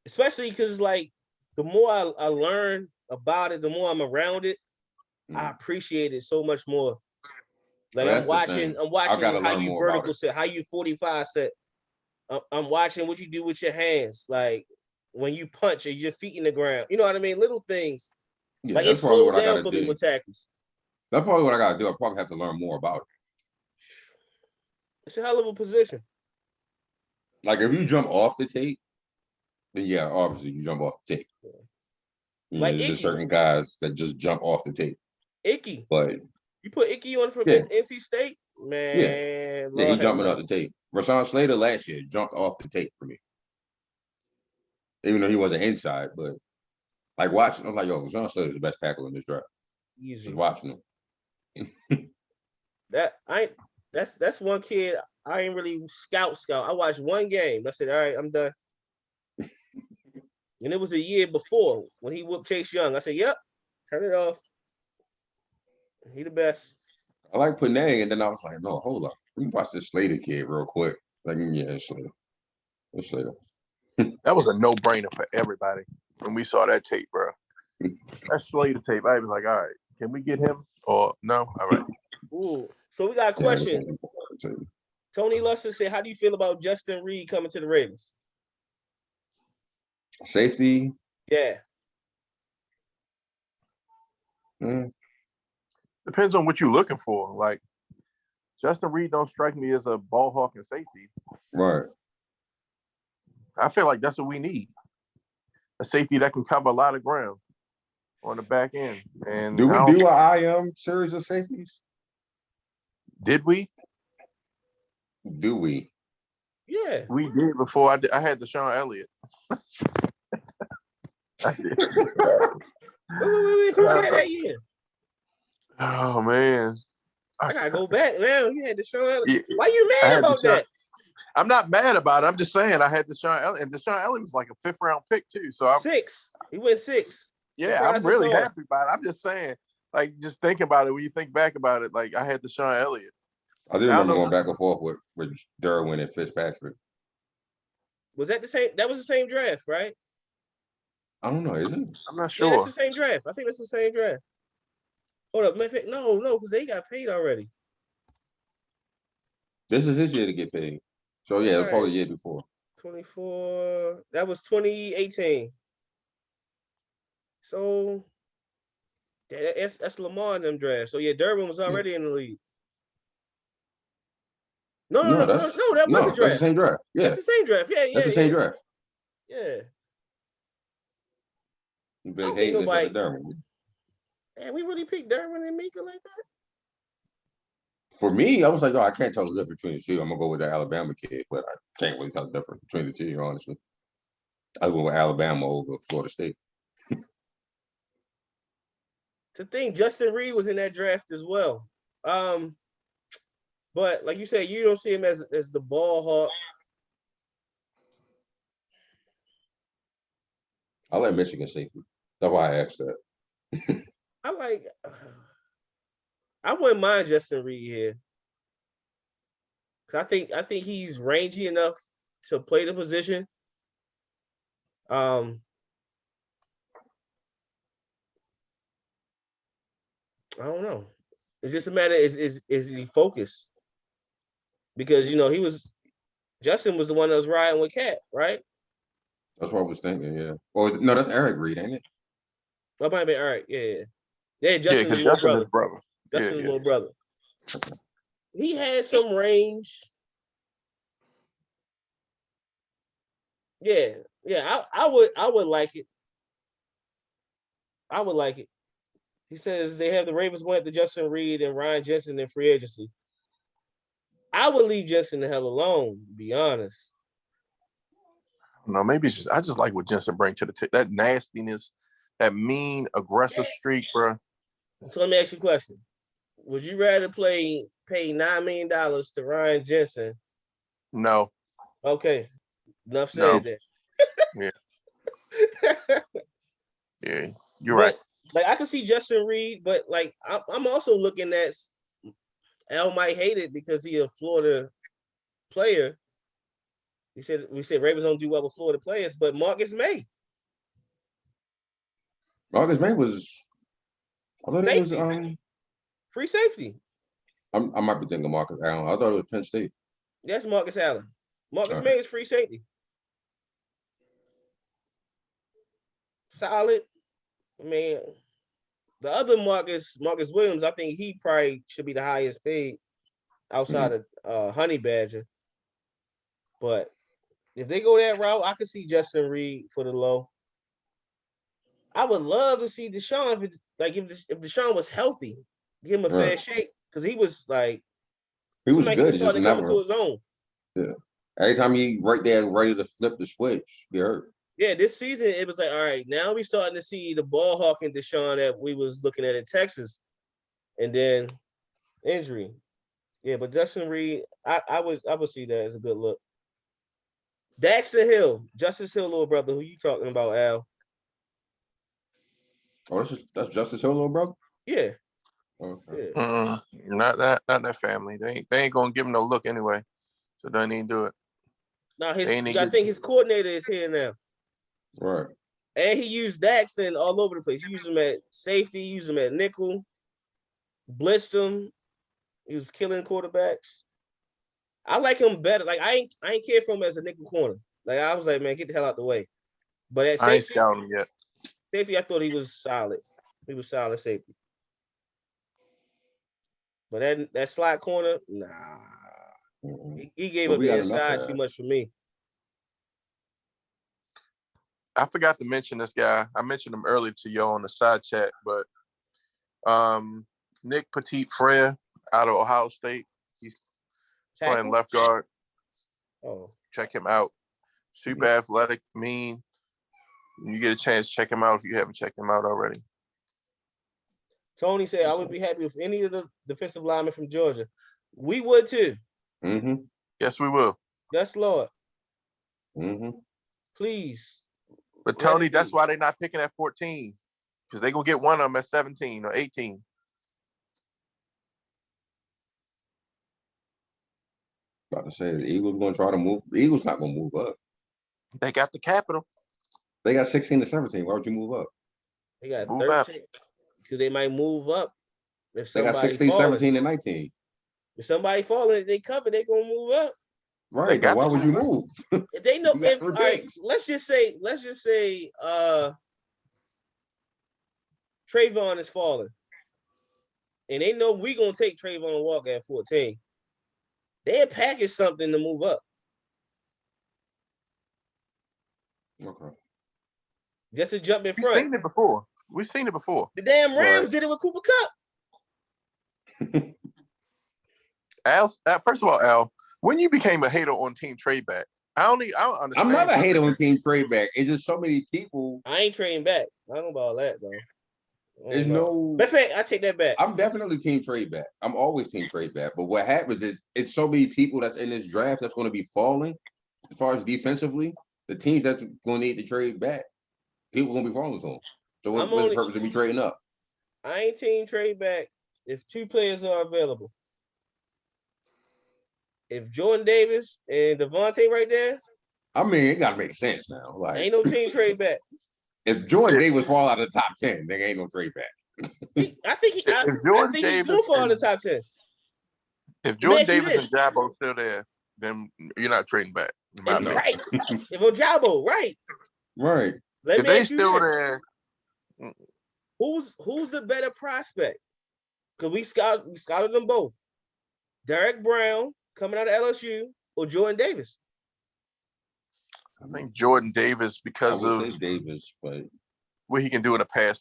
Especially because, like, the more I learn about it, the more I'm around it, I appreciate it so much more. Like, I'm watching how you vertical set, how you 45 set. I'm watching what you do with your hands, like when you punch or your feet in the ground. You know what I mean? Little things. Yeah, like, it's slowed down for me with tackles. That's probably what I got to do. I probably have to learn more about it. It's a hell of a position. Like, if you jump off the tape, then yeah, obviously you jump off the tape. Like there's just certain guys that just jump off the tape. Icky. But you put Icky on from NC State, man. Yeah, he jumping off the tape. Rashawn Slater last year jumped off the tape for me. Even though he wasn't inside, but like watching, I was like, yo, Rashawn Slater's the best tackle in this draft. Easy. Just watching him. That's one kid I ain't really scout. I watched one game. I said, all right, I'm done. And it was a year before when he whooped Chase Young. I said, yep, turn it off. He the best. I like Penang, and then I was like, no, hold up. Let me watch this Slater kid real quick. Like, yeah, it's Slater. It's Slater. That was a no-brainer for everybody when we saw that tape, bro. That Slater tape, I was like, all right, can we get him? Or no? All right. Ooh. So we got a Yeah, that's question. what- Tony Lusser said, "How do you feel about Justin Reed coming to the Ravens?" Safety. Yeah, Depends on what you're looking for. Like Justin Reed don't strike me as a ball hawk and safety. Right. I feel like that's what we need. A safety that can cover a lot of ground on the back end. And Do we I don't do our IM series of safeties? did we? Do we? yeah. We did before I had Deshaun Elliott. I did. Wait. Who had that year? Oh man. I gotta go back now. You had Deshaun Elliott. Yeah, Why you I mad had about Deshaun- that? I'm not mad about it. I'm just saying I had Deshaun Elliott, and Deshaun Elliott was like a 5th round pick too. So I'm 6. He went 6. yeah, Surprise I'm really us all. happy about it. I'm just saying, like, just think about it when you think back about it. Like I had Deshaun Elliott. I do I don't remember know. going back and forth with Derwin and Fitzpatrick. Was that the same? That was the same draft, right? I don't know, is it? I'm not Yeah, that's sure. the same draft. I think that's the same draft. Hold up, no, because they got paid already. This is his year to get paid. So yeah, it was probably the year before. 24. That was 2018. So that's Lamar in them drafts. So yeah, Durbin was already in the league. No, that was a that's the draft. same draft. Yeah, That's the same draft. Yeah. that's the same draft. Yeah. You I big don't think hating nobody. this Derwin. Man, we really picked Durbin and Mika like that. For me, I was like, oh, I can't tell the difference between the two. I'm gonna go with the Alabama kid, but I can't really tell the difference between the two, honestly. I go with Alabama over Florida State. To think Justin Reed was in that draft as well. But like you said, you don't see him as the ball hawk. I like Michigan safety. That's why I asked that. I wouldn't mind Justin Reed here. Cause I think he's rangy enough to play the position. I don't know. It's just a matter is he focused? Because Justin was the one that was riding with Cat, right? That's what I was thinking, yeah. Or no, that's Eric Reed, ain't it? That might be all right. Yeah. Yeah, Yeah, because Justin is brother. Justin's yeah. little brother. He had some range. Yeah. I would like it. I would like it. He says they have the Ravens going after Justin Reed and Ryan Jensen in free agency. I would leave Jensen the hell alone, to be honest. No, maybe it's just I just like what Jensen bring to the table. That nastiness, that mean, aggressive streak, bro. So let me ask you a question. Would you rather pay $9 million to Ryan Jensen? No. Okay. Enough said that. Yeah. Yeah, you're right. Like I can see Justin Reed, but like I'm also looking at Al might hate it because he's a Florida player. We said Ravens don't do well with Florida players, but Marcus May. Marcus May was. I thought it was free safety. I might be thinking Marcus Allen. I thought it was Penn State. That's Marcus Allen. Marcus May is free safety. Solid. I mean, the other Marcus Williams, I think he probably should be the highest paid outside of Honey Badger. But if they go that route, I could see Justin Reed for the low. I would love to see Deshaun if Deshaun was healthy, give him a fair shake because he was like he was good. He just never to his own. Yeah, every time he right there ready to flip the switch, he hurt. Yeah, this season it was like, all right, now we starting to see the ball hawking Deshaun that we was looking at in Texas, and then injury. Yeah, but Justin Reed, I would see that as a good look. Daxter Hill, Justice Hill, little brother. Who you talking about, Al? Oh, that's Justice Hill, little brother. Yeah. Okay. Yeah. Not that family. They ain't gonna give him no look anyway, so don't even do it. Now I think his coordinator is here now. Right. And he used Daxton all over the place. He used him at safety, used him at nickel, blitzed him. He was killing quarterbacks. I like him better. Like I ain't care for him as a nickel corner. Like I was like, man, get the hell out the way. But at I ain't safety, scouting him yet. I thought he was solid. He was solid safety. But that slot corner, nah. He gave But up we the got enough inside of too that. much for me. I forgot to mention this guy. I mentioned him earlier to y'all on the side chat, but Nick Petit-Frere out of Ohio State. He's playing Tackle? left guard. Oh, Check him out. Super athletic, mean. You get a chance, check him out if you haven't checked him out already. Tony said I would be happy with any of the defensive linemen from Georgia. We would too. Mm-hmm. Yes, we will. Yes, Lord. Mm-hmm. Please. But Tony, that's why they're not picking at 14. Because they're going to get one of them at 17 or 18. About to say the Eagles going to try to move. The Eagles not going to move up. They got the capital. They got 16 to 17. Why would you move up? They got Move up. 13. Because they might move up if They got somebody 16, falling. 17, and 19. If somebody falling, they cover, they gonna move up. Right, but why would you move? If they know, You got if all three right, picks. let's just say Trayvon is falling. And they know we gonna take Trayvon Walker at 14. They'll package something to move up. Okay. Just to jump in We've front. seen it before. We've seen it before. The damn Rams Right. did it with Cooper Kupp. Al, first of all, Al, when you became a hater on Team Trade Back, I don't understand. I'm not a hater on Team Trade Back. It's just so many people. I ain't trading back. I don't know about that though. There's no. Matter of fact, I take that back. I'm definitely Team Trade Back. I'm always Team Trade Back. But what happens is it's so many people that's in this draft that's going to be falling as far as defensively. The teams that's going to need to trade back, people are going to be falling to them. So what's the purpose of me trading up? I ain't team trade back if two players are available. If Jordan Davis and Devontae right there, I mean, it got to make sense now. Like, ain't no team trade back. If Jordan Davis fall out of the top 10, there ain't no trade back. I think he's going to fall out of the top 10. If Jordan Davis and Jabo still there, then you're not trading back. Right. If Ojabo, right. Right. Let if me they still there, who's the better prospect? Because we scouted them both. Derek Brown coming out of LSU or Jordan Davis? I think Jordan Davis because of Davis, but what he can do in a pass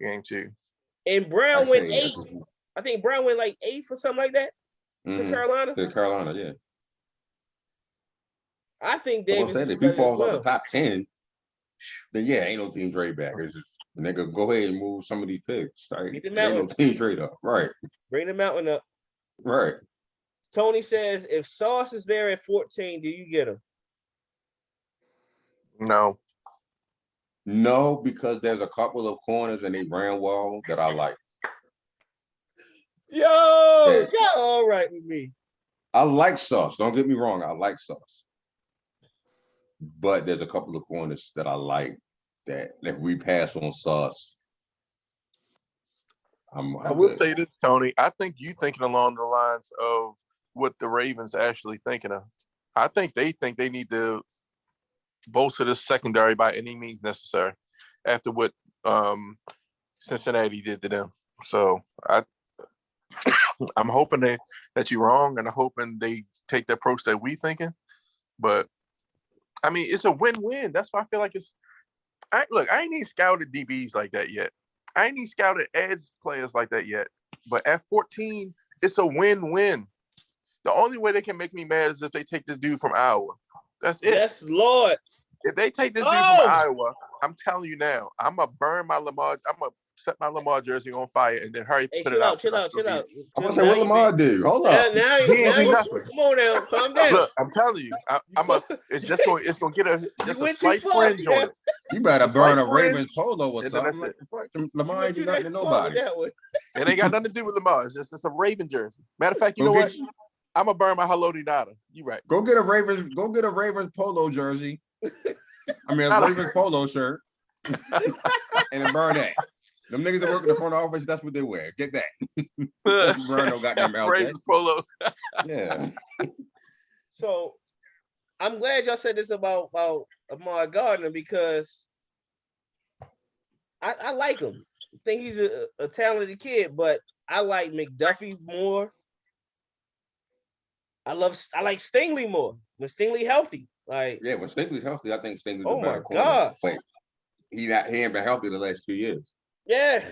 game too. And Brown went 8th. I think Brown went like 8th or something like that to Carolina. To Carolina, yeah. I think Davis. If he falls out the top 10, then yeah, ain't no team trade back. It's just nigga, go ahead and move some of these picks. Right? Ain't no team trade up. Right. Bring the mountain up. Right. Tony says, if Sauce is there at 14, do you get him? No. No, because there's a couple of corners and they ran well that I like. Yo, y'all all right with me. I like Sauce. Don't get me wrong. I like Sauce. But there's a couple of corners that I like that if we pass on Sauce, I will say this, Tony. I think you thinking along the lines of what the Ravens actually thinking of. I think they need to bolster this secondary by any means necessary after what Cincinnati did to them. So I'm hoping that you're wrong, and I'm hoping they take the approach that we thinking. But I mean, it's a win-win. That's why I feel like I ain't even scouted DBs like that yet. I ain't even scouted edge players like that yet. But at 14, it's a win-win. The only way they can make me mad is if they take this dude from Iowa. That's it. Yes, Lord. If they take this dude from Iowa, I'm telling you now, I'm going to burn my Lamar. I'm going to set my Lamar jersey on fire and then hurry put it out. Chill out. I'm going to say, what Lamar do? Hold up. Now come on now. Calm down. Look, I'm telling you, it's going to get a slight fringe on it. You better burn a Ravens polo or something. Like, Lamar ain't do nothing to nobody. It ain't got nothing to do with Lamar. It's a Raven jersey. Matter of fact, you know what? I'm gonna burn my Hello Nada. You right. Go get a Ravens polo jersey. I mean, a Ravens polo shirt. And burn that. Them niggas that work in the front office, that's what they wear. Get that. Wearing no goddamn Razor LJ. polo. Yeah. So I'm glad y'all said this about Amar Gardner because I like him. I think he's a talented kid, but I like McDuffie more. I like Stingley more. When Stingley healthy, like Yeah, when Stingley's healthy, I think Stingley's oh a better my corner. gosh. But he ain't been healthy the last 2 years. Yeah.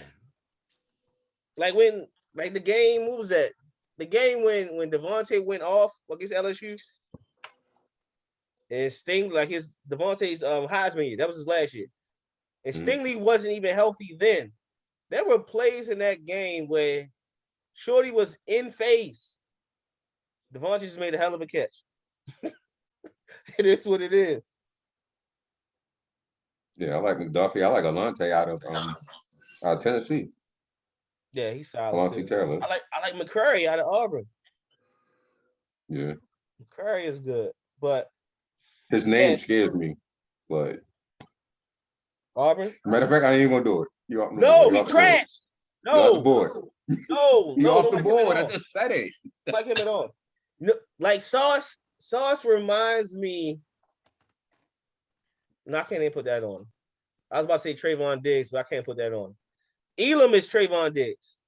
Like when the game, what was that? The game when Devontae went off against LSU. And Stingley, like his Devontae's Heisman year, that was his last year. And Stingley wasn't even healthy then. There were plays in that game where Shorty was in phase. Devontae just made a hell of a catch. It is what it is. Yeah, I like McDuffie. I like Alante out of Tennessee. Yeah, he's solid. Alante Taylor. I like McCrary out of Auburn. Yeah. McCrary is good, but his name scares me. But Auburn. Matter of fact, I ain't even gonna do it. You off the No, board. he trash. You off the No, board. no, You no, off don't the like him board. at I all. just said it. Don't like him at all. No, like Sauce reminds me. No, I can't even put that on. I was about to say Trayvon Diggs, but I can't put that on. Elam is Trayvon Diggs.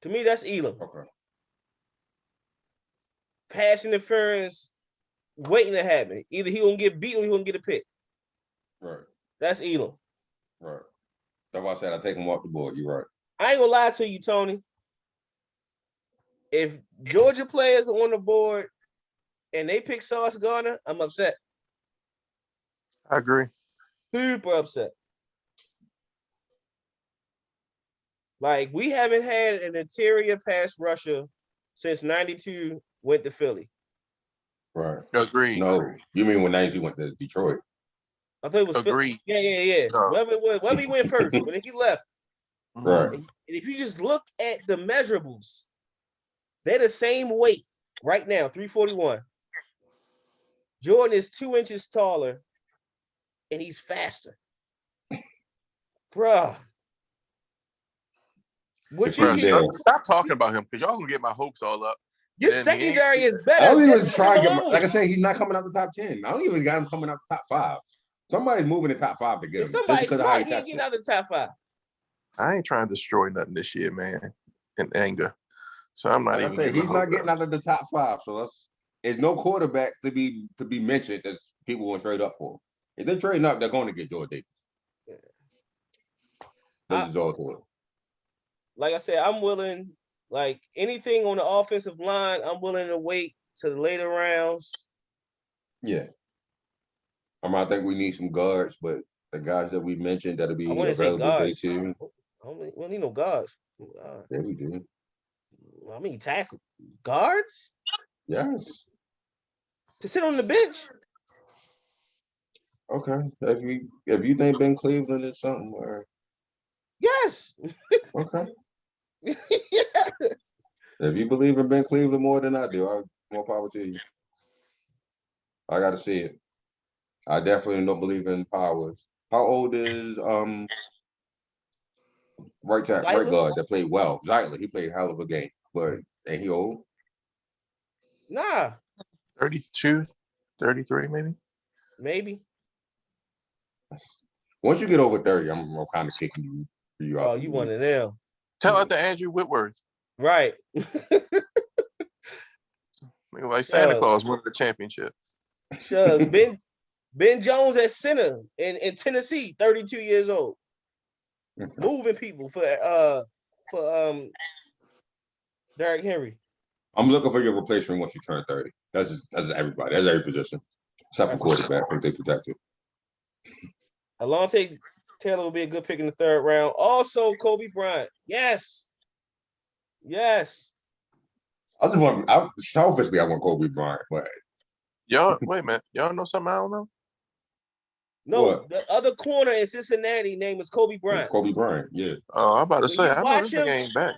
To me, that's Elam. Okay. Pass interference, waiting to happen. Either he gonna get beat or he gonna get a pick. Right. That's Elam. Right. That's why I said I take him off the board. You're right. I ain't gonna lie to you, Tony. If Georgia players are on the board and they pick Sauce Gardner, I'm upset. I agree. Super upset. Like, we haven't had an interior pass rusher since 92 went to Philly. Right. Agreed. No, you mean when 92 went to Detroit? I thought it was Agreed. Yeah. Whether he went first, when he left. Right. And if you just look at the measurables, they're the same weight right now, 341. Jordan is 2 inches taller, and he's faster. Bruh. What you Bruh, hear? stop talking about him because y'all gonna get my hopes all up. Your And secondary is I better. don't even Just try to get alone. like I say, he's not coming out the top 10. I don't even got him coming out the top 5. Somebody's moving the top 5 to get him. If somebody's just because smart, of he how ain't he getting out of the top 5. I ain't trying to destroy nothing this year, man, in anger. So I'm not like I even. said, he's not getting out. out of the top 5. So there's no quarterback to be mentioned that people want to trade up for. If they're trading up, they're going to get Jordan Davis. This is all to it. Like I said, I'm willing, like anything on the offensive line, I'm willing to wait to the later rounds. Yeah. I think we need some guards, but the guys that we mentioned that'll be available day 2. We don't need no guards. Yeah, we do. I mean, tackle guards? Yes. To sit on the bench? Okay. If you think Ben Cleveland is something, or yes. Okay. Yes. If you believe in Ben Cleveland more than I do, more power to you. I got to see it. I definitely don't believe in Powers. How old is right guard that played well? Zeitler, he played a hell of a game, but ain't he old? Nah. 32, 33 maybe? Maybe. Once you get over 30, I'm kind of kicking you out. Oh, you want it now. Tell it to Andrew Whitworth. Right. Like Santa Claus winning the championship. Sure. Ben Jones at center in Tennessee, 32 years old. Okay. Moving people for Derrick Henry. I'm looking for your replacement once you turn 30. That's everybody. That's every position. Except for quarterback, I think they protected. Alante Taylor will be a good pick in the 3rd round. Also, Kobe Bryant. Yes. Selfishly, I want Kobe Bryant, but y'all wait a minute. Y'all know something I don't know? No, what? The other corner in Cincinnati name is Kobe Bryant. Kobe Bryant, yeah. Oh, I'm about to say I know this nigga ain't back.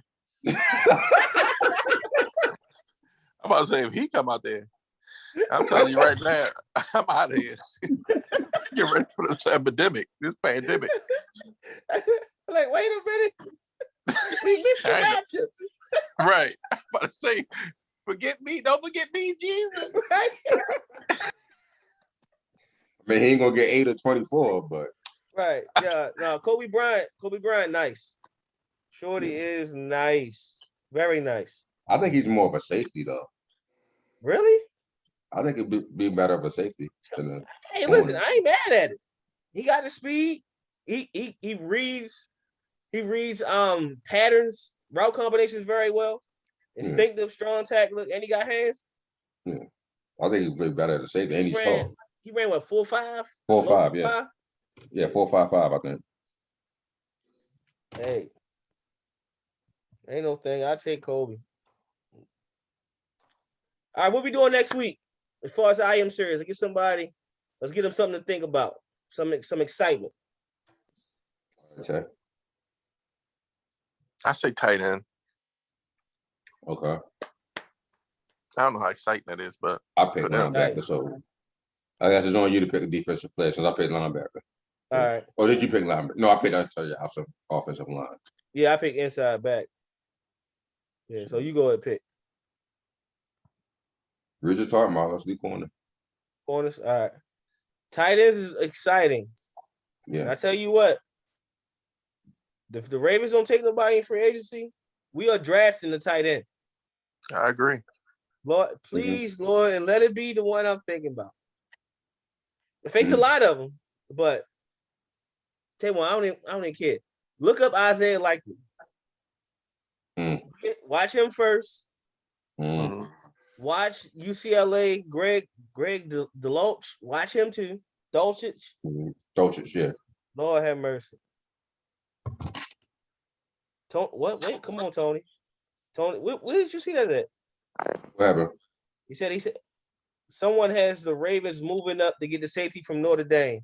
I'm about to say if he come out there, I'm telling you right now, I'm out of here. Get ready for this epidemic, this pandemic. Like, wait a minute. We missed the rapture. Right. I'm about to say, forget me. Don't forget me, Jesus. Right? I mean, he ain't gonna get 8 or 24, but Right. Yeah. No, Kobe Bryant, nice. Shorty is nice. Very nice. I think he's more of a safety though. Really? I think it'd be better of a safety than a Hey, listen, corner. I ain't mad at it. He got the speed. He reads patterns, route combinations very well. Instinctive, strong tackler, and he got hands. Yeah. I think he'd be better at a safety, and he's tall. He ran what 4.5? 4.5, yeah. Yeah, 4.55, I think. Hey, ain't no thing. I take Kobe. All right, what we doing next week? As far as I am serious, let's get them something to think about. Some excitement. Okay. I say tight end. Okay. I don't know how exciting that is, but I picked them. linebacker, so I guess it's on you to pick a defensive player since I picked linebacker. All right. Or did you pick linebacker? No, I picked offensive line. Yeah, I pick inside back. Yeah, so you go ahead and pick. We were just talking about let's do corner. Corners. All right. Tight ends is exciting. Yeah. And I tell you what, if the Ravens don't take nobody in free agency, we are drafting the tight end. I agree. Lord, please, Lord, and let it be the one I'm thinking about. It fakes a lot of them, but tell you what, I don't even care. Look up Isaiah Likely. Watch him first. Watch UCLA, Greg DeLoach. Watch him too. Dolchich. Dolchich, yeah. Lord have mercy. What? Wait, come on, Tony. Tony, where did you see that at? Whatever. He said someone has the Ravens moving up to get the safety from Notre Dame.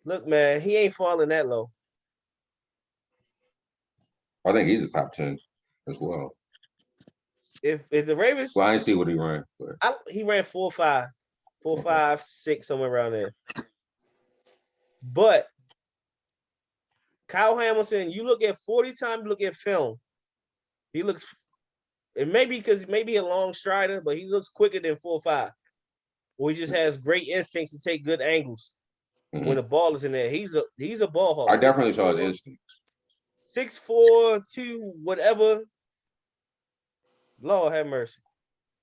Look, man, he ain't falling that low. I think he's a top 10 as well. If the Ravens, well, I didn't see what he ran, but he ran 4.5, 4.5, 6, somewhere around there. But Kyle Hamilton, you look at 40 times, look at film. He looks, it may be because maybe a long strider, but he looks quicker than 4.5. Or he just has great instincts to take good angles when the ball is in there. He's a ball hawk. I definitely saw his instincts. 6'4", 2, whatever. Lord have mercy.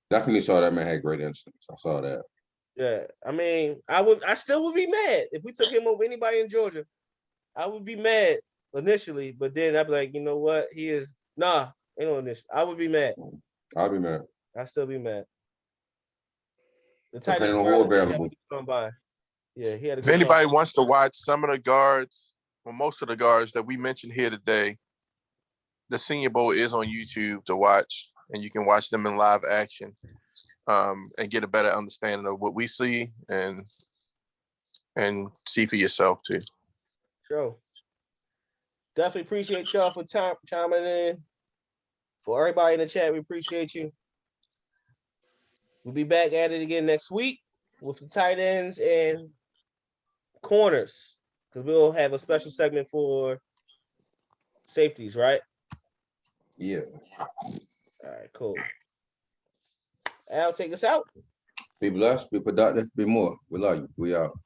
Definitely saw that man had great instincts. I saw that. Yeah, I mean, I still would be mad if we took him over anybody in Georgia. I would be mad initially, but then I'd be like, you know what? Ain't no initial. I would be mad. I'll be mad. I'd still be mad. Depending on who available. Yeah, he had a If anybody wants to watch some of the guards, well, most of the guards that we mentioned here today, the Senior Bowl is on YouTube to watch, and you can watch them in live action and get a better understanding of what we see and see for yourself too. Sure. Definitely appreciate y'all for chiming in. For everybody in the chat, we appreciate you. We'll be back at it again next week with the tight ends and corners, because we'll have a special segment for safeties, right? Yeah. All right, cool. Al, take us out. Be blessed, be productive, be more. We love you. We out.